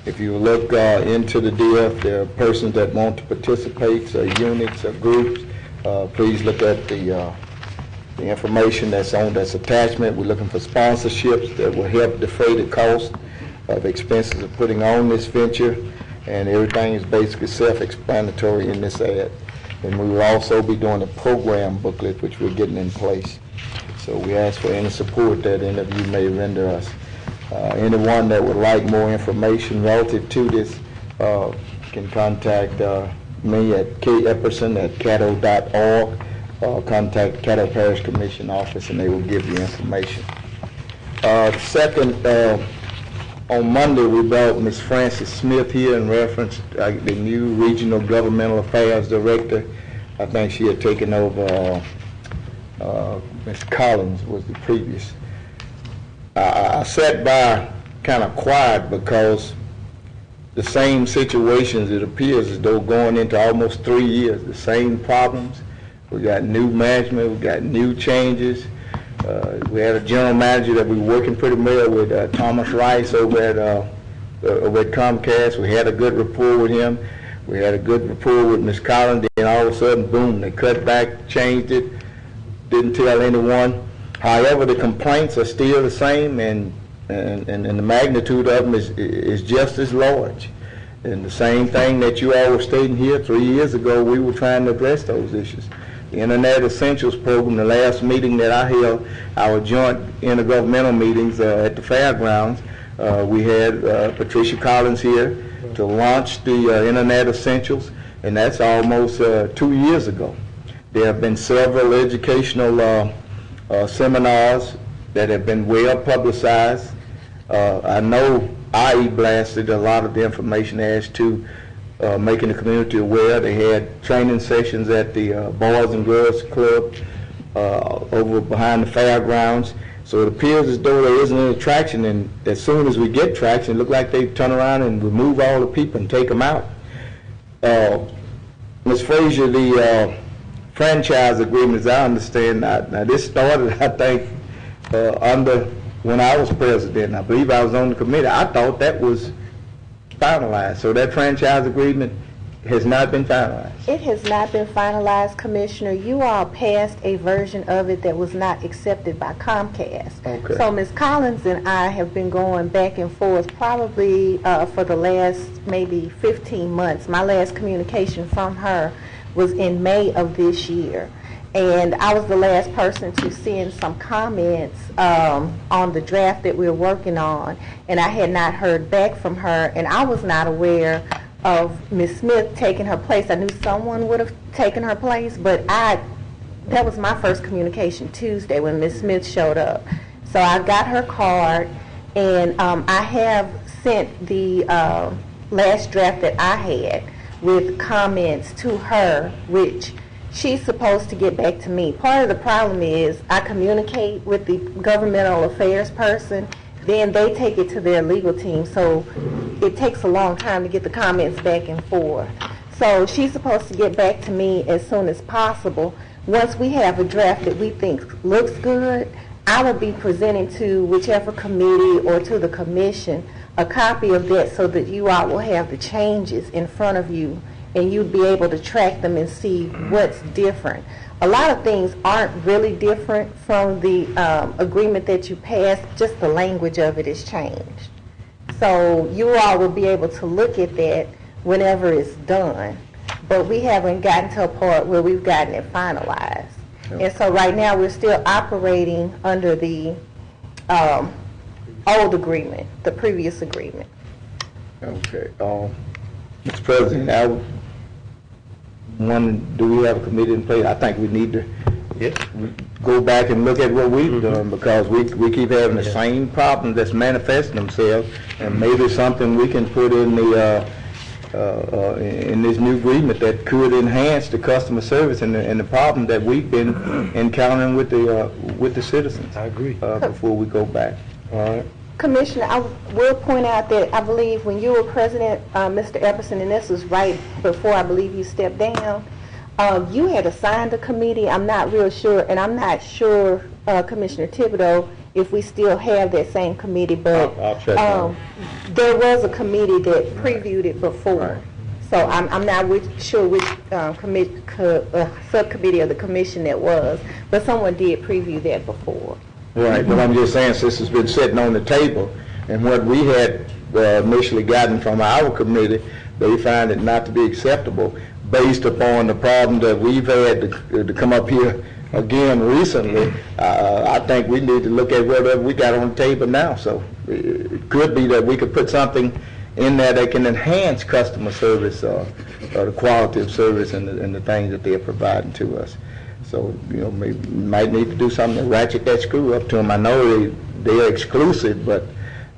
Speaker 16: If you look into the DF, there are persons that want to participate, so units or groups. Please look at the information that's on this attachment. We're looking for sponsorships that will help defray the cost of expenses of putting on this venture, and everything is basically self-explanatory in this ad. And we will also be doing a program booklet, which we're getting in place. So we ask for any support that any of you may render us. Anyone that would like more information relative to this can contact me at kepperson@caddo.org. Contact Caddo Parish Commission office and they will give you information. Second, on Monday we brought Ms. Frances Smith here in reference to the new Regional Governmental Affairs Director. I think she had taken over Ms. Collins was the previous. I sat by kind of quiet because the same situations, it appears as though going into almost 3 years, the same problems. We got new management, we got new changes. We had a general manager that we were working pretty well with, Thomas Rice over at Comcast. We had a good rapport with him. We had a good rapport with Ms. Collins, then all of a sudden, boom, they cut back, changed it, didn't tell anyone. However, the complaints are still the same, and the magnitude of them is just as large. And the same thing that you all were stating here 3 years ago, we were trying to address those issues. The Internet Essentials Program, the last meeting that I held, our joint intergovernmental meetings at the fairgrounds, we had Patricia Collins here to launch the Internet Essentials, and that's almost 2 years ago. There have been several educational seminars that have been well publicized. I know I blasted a lot of the information as to making the community aware. They had training sessions at the Boys and Girls Club over behind the fairgrounds. So it appears as though there isn't any traction, and as soon as we get traction, it looks like they turn around and remove all the people and take them out. Ms. Frazier, the franchise agreement, as I understand, now this started, I think, under when I was president. I believe I was on the committee. I thought that was finalized. So that franchise agreement has not been finalized.
Speaker 13: It has not been finalized, Commissioner. You all passed a version of it that was not accepted by Comcast.
Speaker 16: Okay.
Speaker 13: So Ms. Collins and I have been going back and forth probably for the last maybe 15 months. My last communication from her was in May of this year. And I was the last person to send some comments on the draft that we're working on, and I had not heard back from her, and I was not aware of Ms. Smith taking her place. I knew someone would have taken her place, but that was my first communication Tuesday when Ms. Smith showed up. So I got her card, and I have sent the last draft that I had with comments to her, which she's supposed to get back to me. Part of the problem is I communicate with the governmental affairs person, then they take it to their legal team, so it takes a long time to get the comments back and forth. So she's supposed to get back to me as soon as possible. Once we have a draft that we think looks good, I will be presenting to whichever committee or to the commission a copy of that so that you all will have the changes in front of you and you'd be able to track them and see what's different. A lot of things aren't really different from the agreement that you passed, just the language of it is changed. So you all will be able to look at that whenever it's done, but we haven't gotten to a part where we've gotten it finalized. And so right now we're still operating under the old agreement, the previous agreement.
Speaker 16: Okay. Mr. President, do we have a committee in place? I think we need to go back and look at what we've done, because we keep having the same problems that's manifesting themselves, and maybe something we can put in the in this new agreement that could enhance the customer service and the problem that we've been encountering with the citizens.
Speaker 2: I agree.
Speaker 16: Before we go back. All right.
Speaker 13: Commissioner, I will point out that I believe when you were president, Mr. Epperson, and this was right before I believe you stepped down, you had assigned a committee. I'm not real sure, and I'm not sure, Commissioner Thibodeau, if we still have that same committee, but
Speaker 16: I'll check on
Speaker 13: there was a committee that previewed it before.
Speaker 16: Right.
Speaker 13: So I'm not sure which subcommittee of the commission that was, but someone did preview that before.
Speaker 16: Right, but I'm just saying, since it's been sitting on the table, and what we had initially gotten from our committee, they find it not to be acceptable based upon the problem that we've had to come up here again recently. I think we need to look at whatever we got on the table now. So it could be that we could put something in there that can enhance customer service, the quality of service and the things that they're providing to us. So, maybe might need to do something to ratchet that screw up to them. I know they're exclusive, but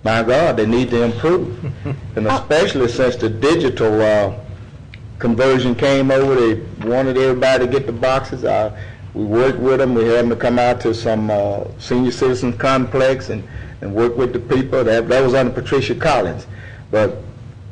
Speaker 16: my God, they need to improve. And especially since the digital conversion came over, they wanted everybody to get the boxes. We worked with them. We had them to come out to some senior citizen complex and work with the people. That was under Patricia Collins. But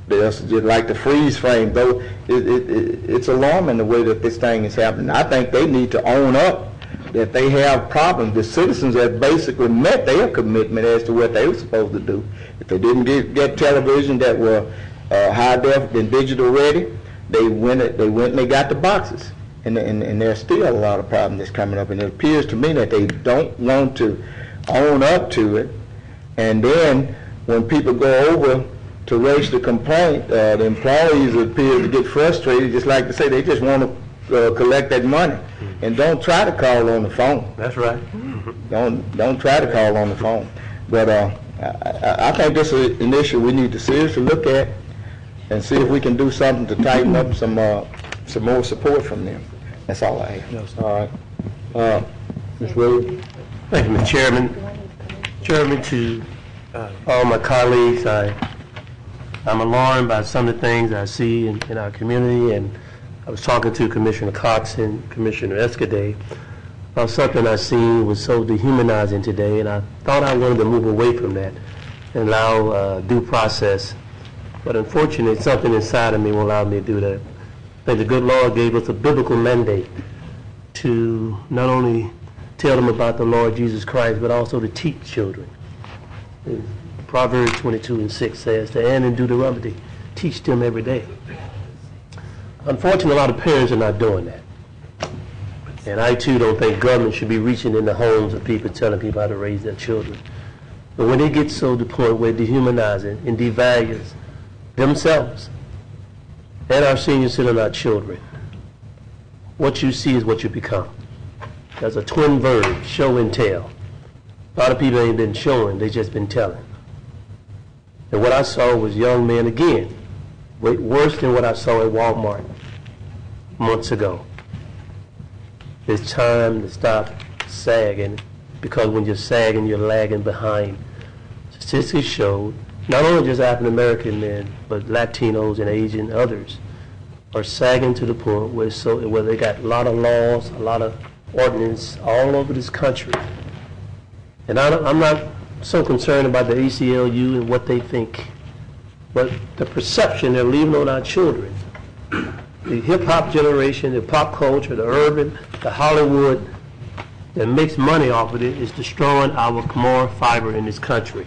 Speaker 16: they also just like the freeze frame, though it's alarming the way that this thing is happening. I think they need to own up that they have problems. The citizens have basically met their commitment as to what they were supposed to do. If they didn't get television that were high def and digital ready, they went and they got the boxes. And there's still a lot of problems that's coming up. And it appears to me that they don't want to own up to it. And then when people go over to raise the complaint, the employees appear to get frustrated, just like to say they just want to collect that money, and don't try to call on the phone.
Speaker 12: That's right.
Speaker 16: Don't try to call on the phone. But I think this is an issue we need to seriously look at and see if we can do something to tighten up some more support from them. That's all I have.
Speaker 2: Yes. All right. Ms. Williams?
Speaker 12: Thank you, Mr. Chairman. Chairman, to all my colleagues, I'm alarmed by some of the things I see in our community, and I was talking to Commissioner Cox and Commissioner Escudé about something I seen was so dehumanizing today, and I thought I wanted to move away from that and allow due process. But unfortunately, something inside of me won't allow me to do that. I think the good Lord gave us a biblical mandate to not only tell them about the Lord Jesus Christ, but also to teach children. Proverbs 22:6 says, to and in Deuteronomy, teach them every day. Unfortunately, a lot of parents are not doing that. And I too don't think government should be reaching in the homes of people, telling people how to raise their children. But when they get so to the point where dehumanizing and devalues themselves and our senior citizen, our children, what you see is what you become. There's a twin verb, show and tell. A lot of people ain't been showing, they just been telling. And what I saw was young men, again, worse than what I saw at Walmart months ago. It's time to stop sagging, because when you're sagging, you're lagging behind. Statistics showed not only just African American men, but Latinos and Asian others are sagging to the point where they got a lot of laws, a lot of ordinance all over this country. And I'm not so concerned about the ACLU and what they think, but the perception they're leaving on our children. The hip-hop generation, the pop culture, the urban, the Hollywood that makes money off of it is destroying our moral fiber in this country.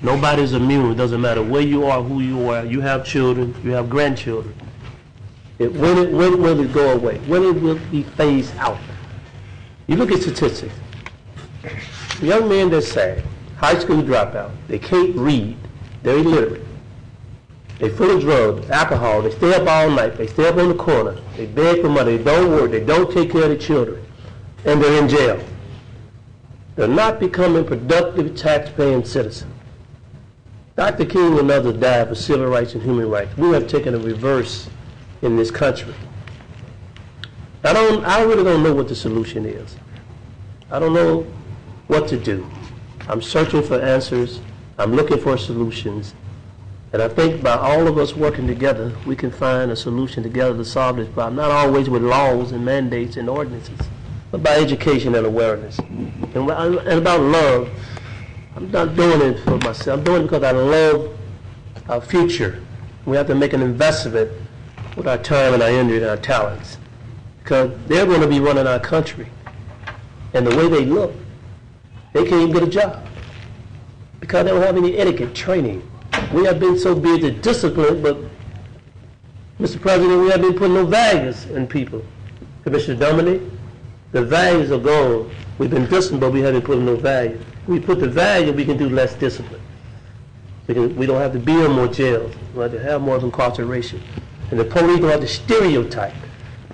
Speaker 12: Nobody's immune. It doesn't matter where you are, who you are. You have children, you have grandchildren. When will it go away? When it will be phased out? You look at statistics. Young men that say, high school dropout, they can't read, they're illiterate. They're full of drugs, alcohol, they stay up all night, they stay up on the corner, they beg for money, they don't work, they don't take care of the children, and they're in jail. They're not becoming productive tax-paying citizens. Dr. King and others died for civil rights and human rights. We have taken a reverse in this country. I really don't know what the solution is. I don't know what to do. I'm searching for answers. I'm looking for solutions. And I think by all of us working together, we can find a solution together to solve this problem, not always with laws and mandates and ordinances, but by education and awareness. And about love, I'm not doing it for myself. I'm doing it because I love our future. We have to make an investment with our time and our energy and our talents, because they're going to be running our country. And the way they look, they can't even get a job because they don't have any etiquette training. We have been so busy disciplined, but, Mr. President, we have been putting no values in people. Commissioner Dominic, the values are gone. We've been disciplined, but we haven't put no value. We put the value, we can do less discipline. We don't have to build more jails. We don't have to have more incarceration. And the police don't have to stereotype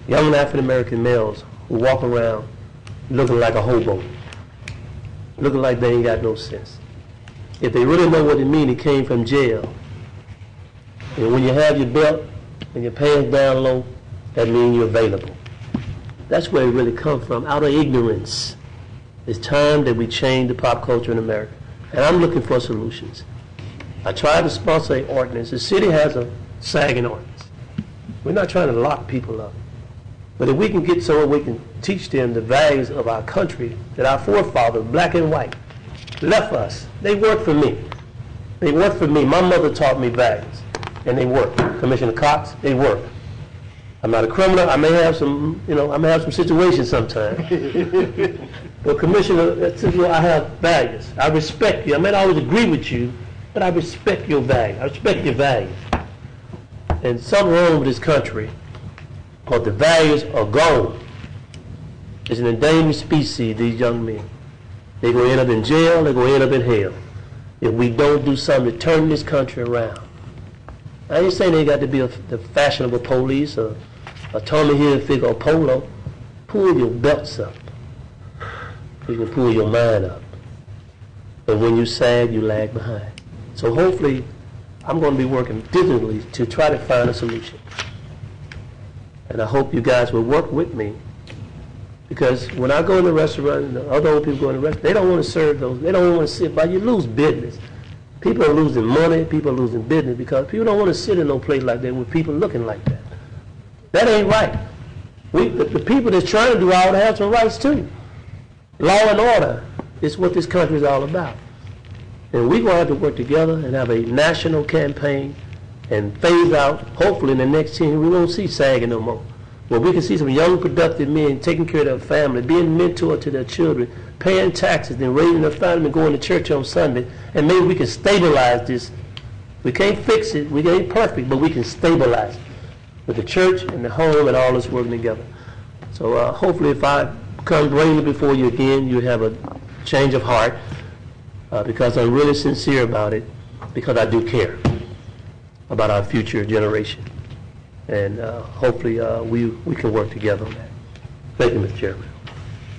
Speaker 12: young African-American males who walk around looking like a hobo, looking like they ain't got no sense. If they really know what it means, it came from jail. And when you have your belt and your pants down low, that means you're available. That's where it really comes from, out of ignorance. It's time that we change the pop culture in America. And I'm looking for solutions. I tried to sponsor an ordinance. The city has a sagging ordinance. We're not trying to lock people up. But if we can get somewhere we can teach them the values of our country that our forefathers, black and white, left us. They worked for me. They worked for me. My mother taught me values, and they work. Commissioner Cox, they work. I'm not a criminal. I may have some, I may have some situations sometimes. But Commissioner, I have values. I respect you. I may not always agree with you, but I respect your values. I respect your values. And something wrong with this country, because the values are gone. It's an endangered species, these young men. They're going to end up in jail, they're going to end up in hell if we don't do something to turn this country around. I ain't saying they got to be the fashionable police or a Tommy Hilfiger or Polo. Pull your belts up. You can pull your mind up. But when you sag, you lag behind. So hopefully, I'm going to be working diligently to try to find a solution. And I hope you guys will work with me. Because when I go in the restaurant and the other old people go in the restaurant, they don't want to serve those. They don't want to sit by. You lose business. People are losing money. People are losing business because people don't want to sit in no place like that with people looking like that. That ain't right. The people that's trying to do all that have some rights too. Law and order is what this country is all about. And we're going to have to work together and have a national campaign and phase out, hopefully in the next 10 years, we won't see sagging no more. Where we can see some young, productive men taking care of their family, being mentored to their children, paying taxes, and raising their family and going to church on Sunday. And maybe we can stabilize this. We can't fix it. We ain't perfect, but we can stabilize it with the church and the home and all this working together. So hopefully if I come bring it before you again, you have a change of heart because I'm really sincere about it, because I do care about our future generation. And hopefully we can work together on that. Thank you, Mr. Chairman.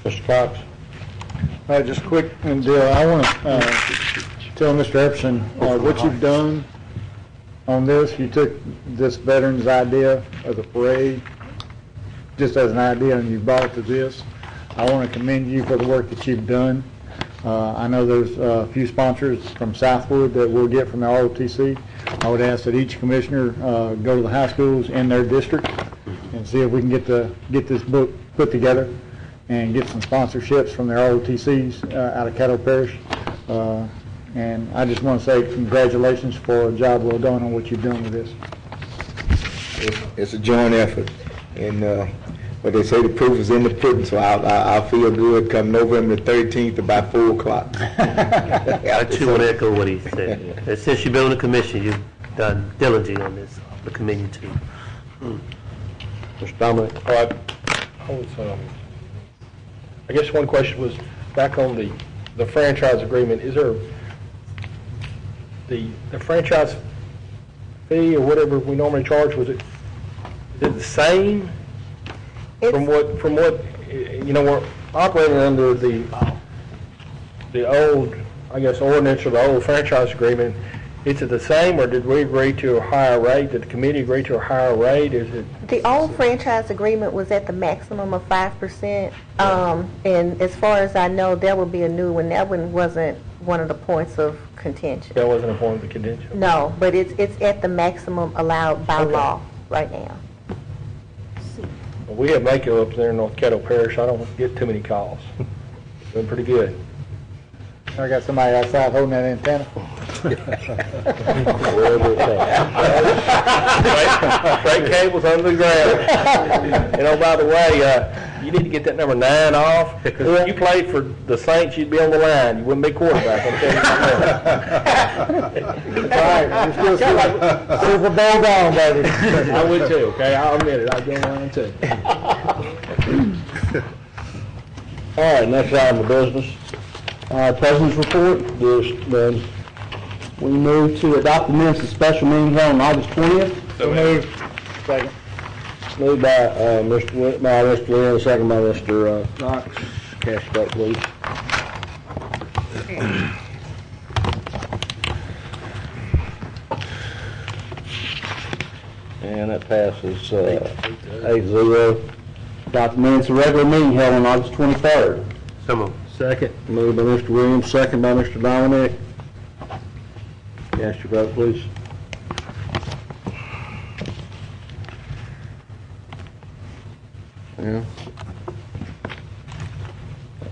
Speaker 2: Mr. Cox?
Speaker 9: Just quick, and I want to tell Mr. Epson what you've done on this. You took this veterans idea of the parade just as an idea, and you brought it to this. I want to commend you for the work that you've done. I know there's a few sponsors from Southwood that we'll get from the ROTC. I would ask that each commissioner go to the high schools in their district and see if we can get this book put together and get some sponsorships from the ROTCs out of Caddo Parish. And I just want to say congratulations for a job well done on what you've done with this.
Speaker 16: It's a joint effort, and but they say the proof is in the pudding, so I'll feel good come November 13th about 4 o'clock.
Speaker 12: I too want to echo what he said. And since you've been on the commission, you've done diligently on this. I commend you too.
Speaker 2: Mr. Dominic?
Speaker 1: I guess one question was back on the franchise agreement. Is there the franchise fee or whatever we normally charge? Is it the same? From what we're operating under the old, I guess, ordinance or the old franchise agreement. Is it the same, or did we agree to a higher rate? Did the committee agree to a higher rate? Is it
Speaker 13: the old franchise agreement was at the maximum of 5%, and as far as I know, there will be a new one. That one wasn't one of the points of contention.
Speaker 2: That wasn't a form of contention?
Speaker 13: No, but it's at the maximum allowed by law right now.
Speaker 2: Well, we have Mako up there in North Caddo Parish. I don't get too many calls. Doing pretty good.
Speaker 9: I got somebody outside holding that antenna.
Speaker 2: Straight cables under the ground. And oh, by the way, you need to get that number 9 off. If you played for the Saints, you'd be on the line. You wouldn't be quarterback. I'm telling you right now. You're still Super Bowl down, baby. I would too, okay? I'll admit it. I'd go on too. All right, next item of business.
Speaker 5: President's report. We move to adopt the minutes of special meeting held on August 20th.
Speaker 2: So moved. Second. Moved by Mr. Lynn, second by Mr. Knox. Cast your vote, please. And that passes 8-0.
Speaker 5: Adopt the minutes of regular meeting held on August 23rd.
Speaker 12: So moved.
Speaker 2: Second. Moved by Mr. Williams, second by Mr. Dominic. Cast your vote, please. Yeah.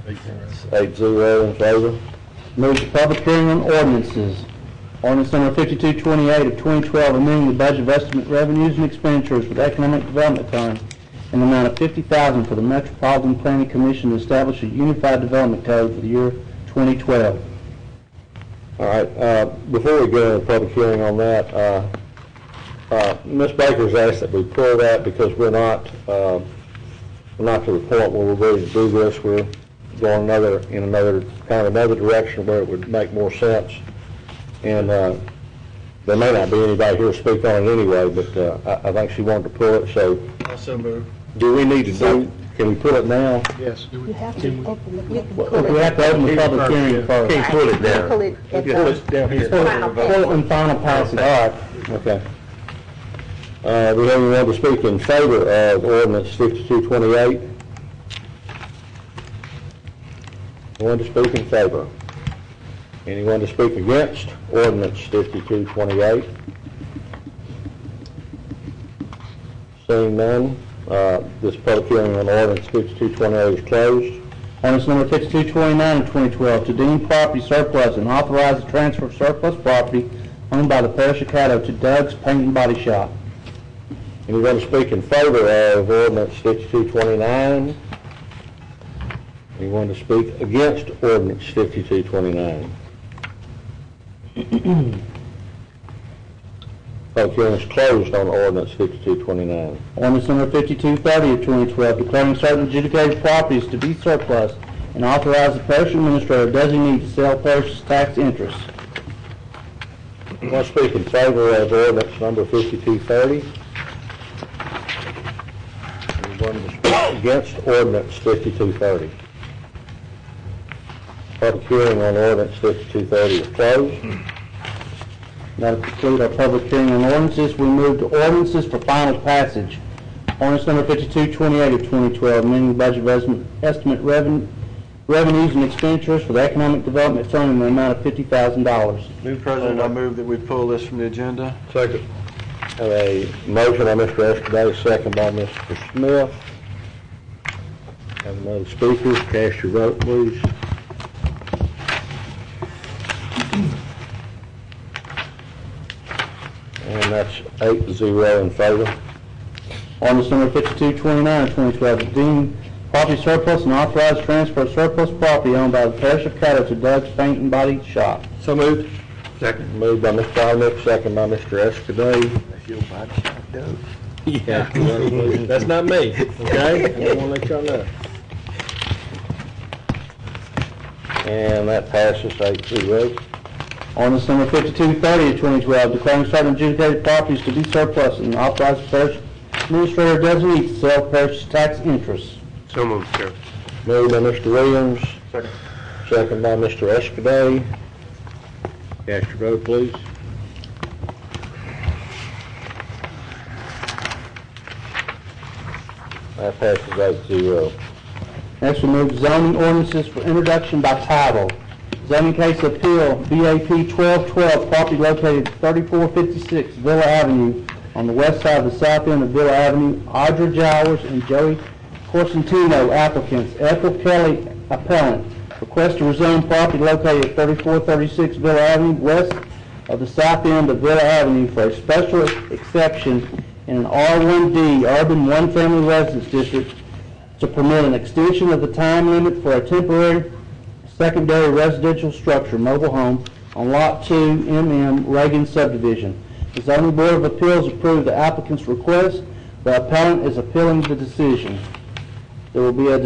Speaker 2: 8-0 in favor.
Speaker 5: Move to public hearing on ordinances. Ordinance number 5228 of 2012, amending the budget of estimate revenues and expenditures for the Economic Development Fund in the amount of $50,000 for the Metropolitan Planning Commission to establish a unified development code for the year 2012.
Speaker 2: All right, before we go into the public hearing on that, Ms. Baker's asked that we pull that because we're not to the point where we're ready to do this. We're going in another direction where it would make more sense. And there may not be anybody here to speak on it anyway, but I think she wanted to pull it, so.
Speaker 9: Also moved.
Speaker 2: Do we need to can we pull it now?
Speaker 9: Yes.
Speaker 13: You have to open the,
Speaker 5: We have to open the public hearing first.
Speaker 12: Can't pull it down.
Speaker 13: pull it at
Speaker 2: Pull it down here.
Speaker 13: final
Speaker 5: Pull it in final passage.
Speaker 2: All right, okay. Do we have anyone to speak in favor of ordinance 5228? Anyone to speak in favor? Anyone to speak against ordinance 5228? Seeing none, this public hearing on ordinance 5228 is closed.
Speaker 5: Ordinance number 5229 of 2012, to deem property surplus and authorize the transfer of surplus property owned by the Parish of Caddo to Doug's Paint and Body Shop.
Speaker 2: Anyone to speak in favor of ordinance 5229? Anyone to speak against ordinance 5229? Public hearing is closed on ordinance 5229.
Speaker 5: Ordinance number 5230 of 2012, declaring certain adjudicated properties to be surplus and authorize the parish administrator designee to sell parish's tax interest.
Speaker 2: Anyone to speak in favor of ordinance number 5230? Anyone to speak against ordinance 5230? Public hearing on ordinance 5230 is closed.
Speaker 5: That'll conclude our public hearing on ordinances. We move to ordinances for final passage. Ordinance number 5228 of 2012, amending the budget of estimate revenues and expenditures for the Economic Development Fund in the amount of $50,000.
Speaker 11: Mr. President, I move that we pull this from the agenda.
Speaker 2: Second. Have a motion by Mr. Escobar, second by Mr. Smith. Have no speakers. Cast your vote, please. And that's 8-0 in favor.
Speaker 5: Ordinance number 5229 of 2012, to deem property surplus and authorize transfer of surplus property owned by the Parish of Caddo to Doug's Paint and Body Shop.
Speaker 2: So moved.
Speaker 12: Second.
Speaker 2: Moved by Mr. Dominic, second by Mr. Escobar.
Speaker 11: That's your body shop, Doug.
Speaker 2: Yeah. That's not me, okay? I don't want to let y'all know. And that passes 8-0.
Speaker 5: Ordinance number 5230 of 2012, declaring certain adjudicated properties to be surplus and authorize the parish administrator designee to sell parish's tax interest.
Speaker 12: So moved, Chair.
Speaker 2: Moved by Mr. Williams.
Speaker 11: Second.
Speaker 2: Second by Mr. Escobar. Cast your vote, please. That passes 8-0.
Speaker 5: Next, we move to zoning ordinances for introduction by title.
Speaker 17: Zoning case appeal, BAP 1212, property located at 3456 Villa Avenue on the west side of the south end of Villa Avenue. Audra Jowers and Joey Corsentino applicants. Ethel Kelly appellant. Request to rezone property located at 3436 Villa Avenue west of the south end of Villa Avenue for a special exception in an R1D urban one-family residence district to permit an extension of the time limit for a temporary secondary residential structure, mobile home, on Lot 2 MM Reagan subdivision. The zoning board of appeals approved the applicant's request. The appellant is appealing the decision. There will be a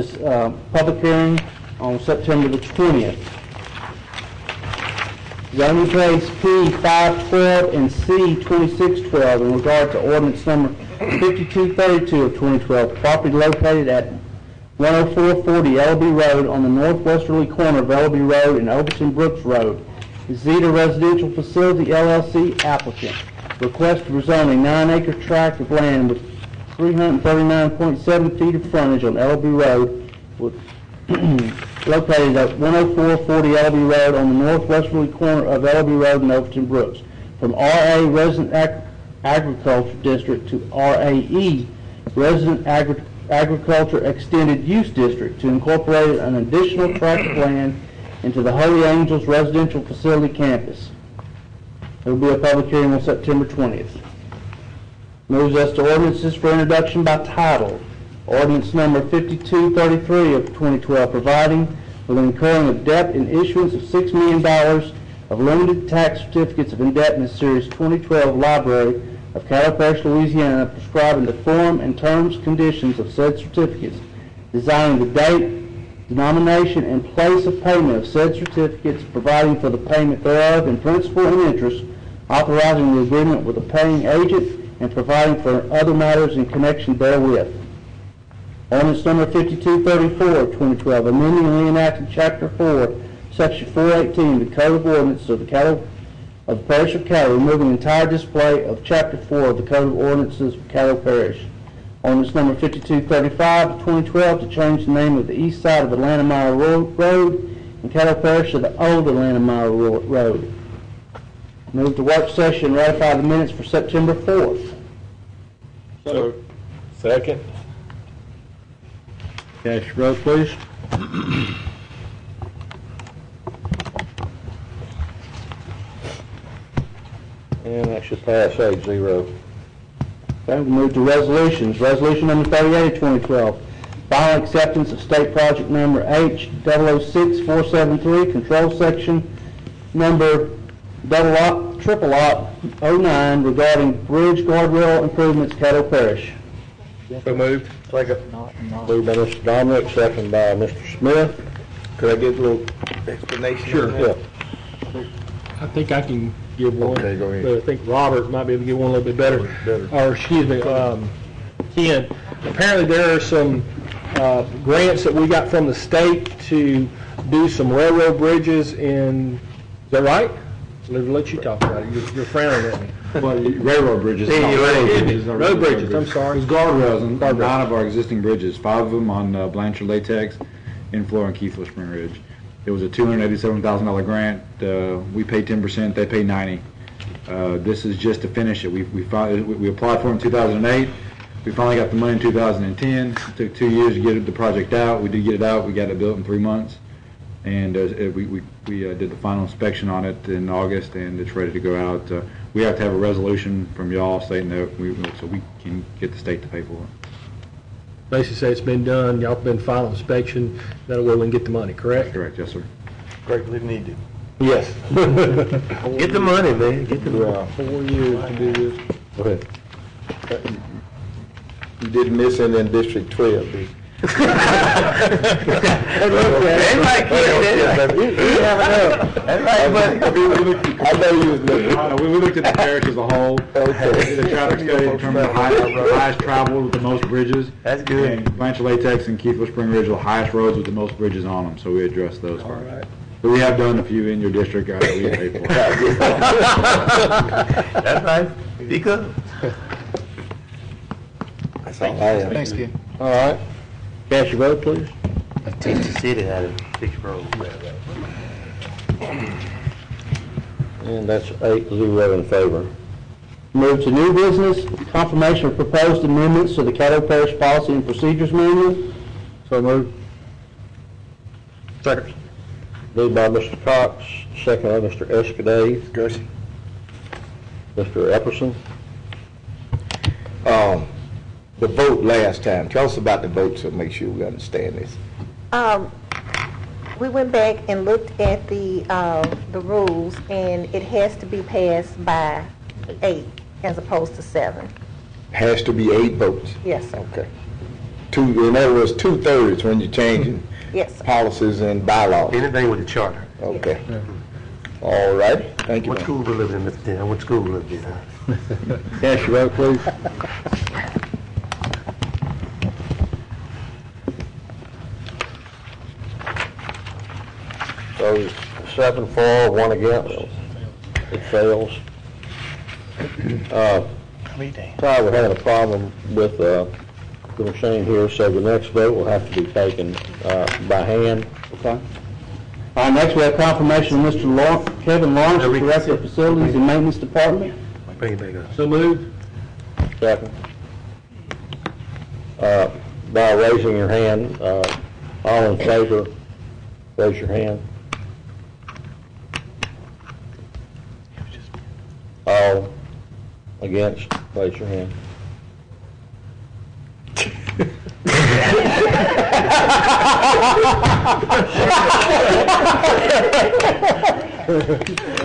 Speaker 17: public hearing on September the 20th. Zoning case P512 and C2612 in regard to ordinance number 5232 of 2012, property located at 10440 Ellaby Road on the northwesterly corner of Ellaby Road and Overton Brooks Road. Zeta Residential Facility LLC applicant. Request to rezone a 9-acre tract of land with 339.7 feet of frontage on Ellaby Road with located at 10440 Ellaby Road on the northwesterly corner of Ellaby Road and Overton Brooks from RA Resident Agriculture District to RAE Resident Agriculture Extended Use District to incorporate an additional tract of land into the Holy Angels Residential Facility campus. There will be a public hearing on September 20th. Moves us to ordinances for introduction by title. Ordinance number 5233 of 2012, providing for the incurring of debt and issuance of $6 million of limited tax certificates of indebtedness, Series 2012 Library of Caddo Parish, Louisiana, prescribing the form and terms, conditions of said certificates, designing the date, denomination, and place of payment of said certificates, providing for the payment thereof in principal and interest, authorizing the agreement with the paying agent, and providing for other matters in connection therewith. Ordinance number 5234 of 2012, amending and reenacting Chapter 4, Section 418 of the Code of Ordinances of the Caddo of the Parish of Caddo, removing entire display of Chapter 4 of the Code of Ordinances of Caddo Parish. Ordinance number 5235 of 2012, to change the name of the east side of Atlanta Mile Road in Caddo Parish to the old Atlanta Mile Road. Move to work session, ratify the minutes for September 4th.
Speaker 1: So, second.
Speaker 2: Cast your vote, please. And that should pass 8-0.
Speaker 17: Okay, we'll move to resolutions. Resolution number 38 of 2012, final acceptance of state project number H006473, control section number triple lot 09 regarding bridge guardrail improvements, Caddo Parish.
Speaker 1: So moved.
Speaker 2: Second. Moved by Mr. Dominic, second by Mr. Smith. Could I get a little explanation?
Speaker 1: Sure.
Speaker 2: Yeah.
Speaker 1: I think I can give one.
Speaker 2: Okay, go ahead.
Speaker 1: But I think Robert might be able to give one a little bit better. Or, excuse me, Ken. Apparently there are some grants that we got from the state to do some railroad bridges in, is that right? I'll let you talk about it. You're frowning at me.
Speaker 18: Well, railroad bridges.
Speaker 1: Road bridges, I'm sorry.
Speaker 18: There's guardrails on 9 of our existing bridges, 5 of them on Blanchard Latex, Inflow, and Keithville Spring Ridge. It was a $287,000 grant. We paid 10%, they paid 90%. This is just to finish it. We applied for it in 2008. We finally got the money in 2010. It took 2 years to get the project out. We did get it out. We got it built in 3 months. And we did the final inspection on it in August, and it's ready to go out. We have to have a resolution from y'all stating that so we can get the state to pay for it.
Speaker 1: Basically say it's been done, y'all been final inspection, that way we can get the money, correct?
Speaker 18: Correct, yes, sir.
Speaker 16: Greatly needed.
Speaker 1: Yes.
Speaker 12: Get the money, man, get the money.
Speaker 1: 4 years to do this.
Speaker 2: Go ahead.
Speaker 16: You didn't miss any in District 12, did you?
Speaker 18: We looked at the parish as a whole. We did a traffic study in terms of the highest traveled with the most bridges.
Speaker 12: That's good.
Speaker 18: And Blanchard Latex and Keithville Spring Ridge are the highest roads with the most bridges on them, so we addressed those first.
Speaker 1: Right.
Speaker 18: But we have done a few in your district, we paid for.
Speaker 12: That's right. Be good.
Speaker 2: That's all I have.
Speaker 9: Thanks, Ken.
Speaker 2: All right. Cast your vote, please.
Speaker 12: Teach the city how to fix roads.
Speaker 2: And that's 8-0 in favor.
Speaker 17: Move to new business, confirmation of proposed amendments to the Caddo Parish Policy and Procedures Manual.
Speaker 2: So moved.
Speaker 16: Second.
Speaker 2: Moved by Mr. Cox, second by Mr. Escudé.
Speaker 16: Discussion.
Speaker 2: Mr. Epperson.
Speaker 16: The vote last time, tell us about the vote so make sure we understand this.
Speaker 13: We went back and looked at the rules, and it has to be passed by 8 as opposed to 7.
Speaker 16: Has to be 8 votes.
Speaker 13: Yes, sir.
Speaker 16: Okay. In other words, 2/3 when you're changing
Speaker 13: Yes, sir.
Speaker 16: policies and bylaws.
Speaker 12: Anything with the charter.
Speaker 16: Okay. All right. Thank you.
Speaker 12: What school we live in, Mr. Dan? What school we live in?
Speaker 2: Cast your vote, please. So 7 for, 1 against. It fails. Sorry, we're having a problem with the machine here, so the next vote will have to be taken by hand.
Speaker 17: Okay. All right, next we have confirmation of Mr. Kevin Lawrence, Director of Facilities and Maintenance Department.
Speaker 12: Bring it back up.
Speaker 1: So moved.
Speaker 2: Second. By raising your hand, all in favor, raise your hand. All against, raise your hand.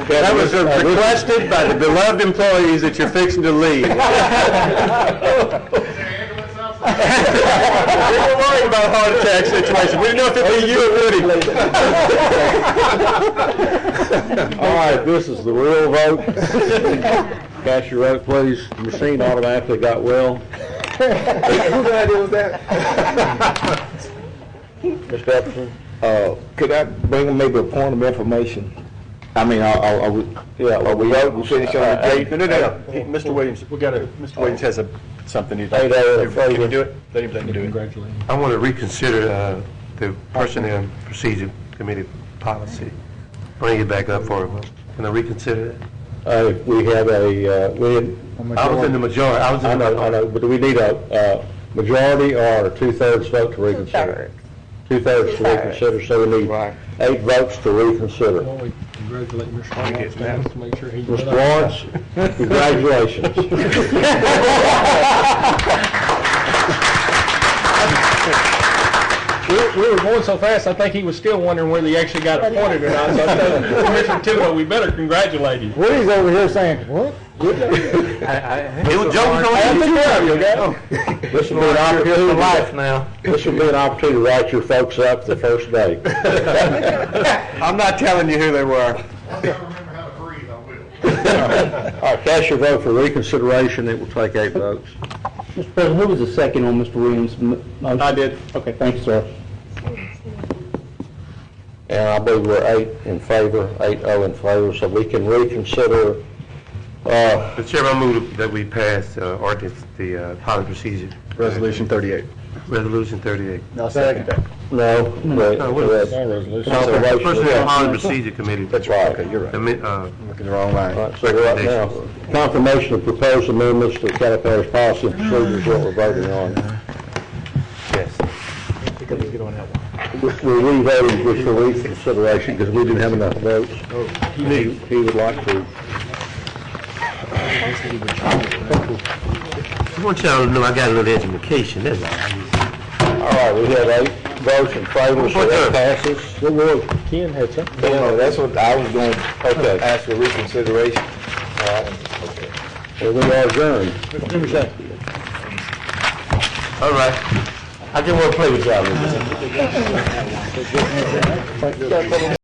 Speaker 11: That was requested by the beloved employees that you're fixing to leave. We were worried about heart attack situation. We didn't know if it'd be you or Woody.
Speaker 2: All right, this is the real vote. Cast your vote, please. The machine automatically got well.
Speaker 16: Whose idea was that?
Speaker 2: Mr. Epperson?
Speaker 16: Could I bring maybe a point of information? I mean, are we finish on the date?
Speaker 11: No. Mr. Williams, Mr. Williams has something he'd like to do. Can we do it? Let him do it.
Speaker 12: I want to reconsider the Personnel and Procedure Committee policy. Bring it back up for, can I reconsider that?
Speaker 2: We have
Speaker 12: I was in the majority.
Speaker 2: I know, but do we need a majority or a 2/3 vote to reconsider? 2/3 to reconsider, so we need 8 votes to reconsider.
Speaker 1: Well, we congratulate Mr. Lawrence now to make sure he's...
Speaker 2: Mr. Lawrence, congratulations.
Speaker 1: We were going so fast, I think he was still wondering whether he actually got appointed or not. So I told Commissioner Thibodeau, we better congratulate him.
Speaker 9: Woody's over here saying, what?
Speaker 12: It was joking on
Speaker 2: This will be an opportunity to life now. This will be an opportunity to write your folks up the first day.
Speaker 11: I'm not telling you who they were.
Speaker 2: All right, cast your vote for reconsideration. It will take 8 votes.
Speaker 17: Mr. President, who was the second on Mr. Williams' motion?
Speaker 11: I did.
Speaker 17: Okay, thank you, sir.
Speaker 2: And I believe we're 8 in favor, 8-0 in favor, so we can reconsider.
Speaker 12: Mr. Chairman, I move that we pass ordinance, the policy procedure.
Speaker 11: Resolution 38.
Speaker 12: Resolution 38.
Speaker 11: I'll second that.
Speaker 2: No,
Speaker 12: what is it? Personnel Policy Procedure Committee.
Speaker 16: That's right. Okay, you're right.
Speaker 12: Looking
Speaker 11: the wrong line.
Speaker 2: All right, so right now, confirmation of proposed amendments to the Caddo Parish Policy and Procedures, what we're voting on.
Speaker 12: Yes.
Speaker 2: We're re-voting just for reconsideration because we didn't have enough votes. He would like to.
Speaker 12: I want y'all to know I got a little education, that's all.
Speaker 2: All right, we have 8 votes in favor, so that passes.
Speaker 16: Ken had something. No, that's what I was going to ask for reconsideration. Okay.
Speaker 2: Well, we are adjourned.
Speaker 12: All right. I just want to play with y'all.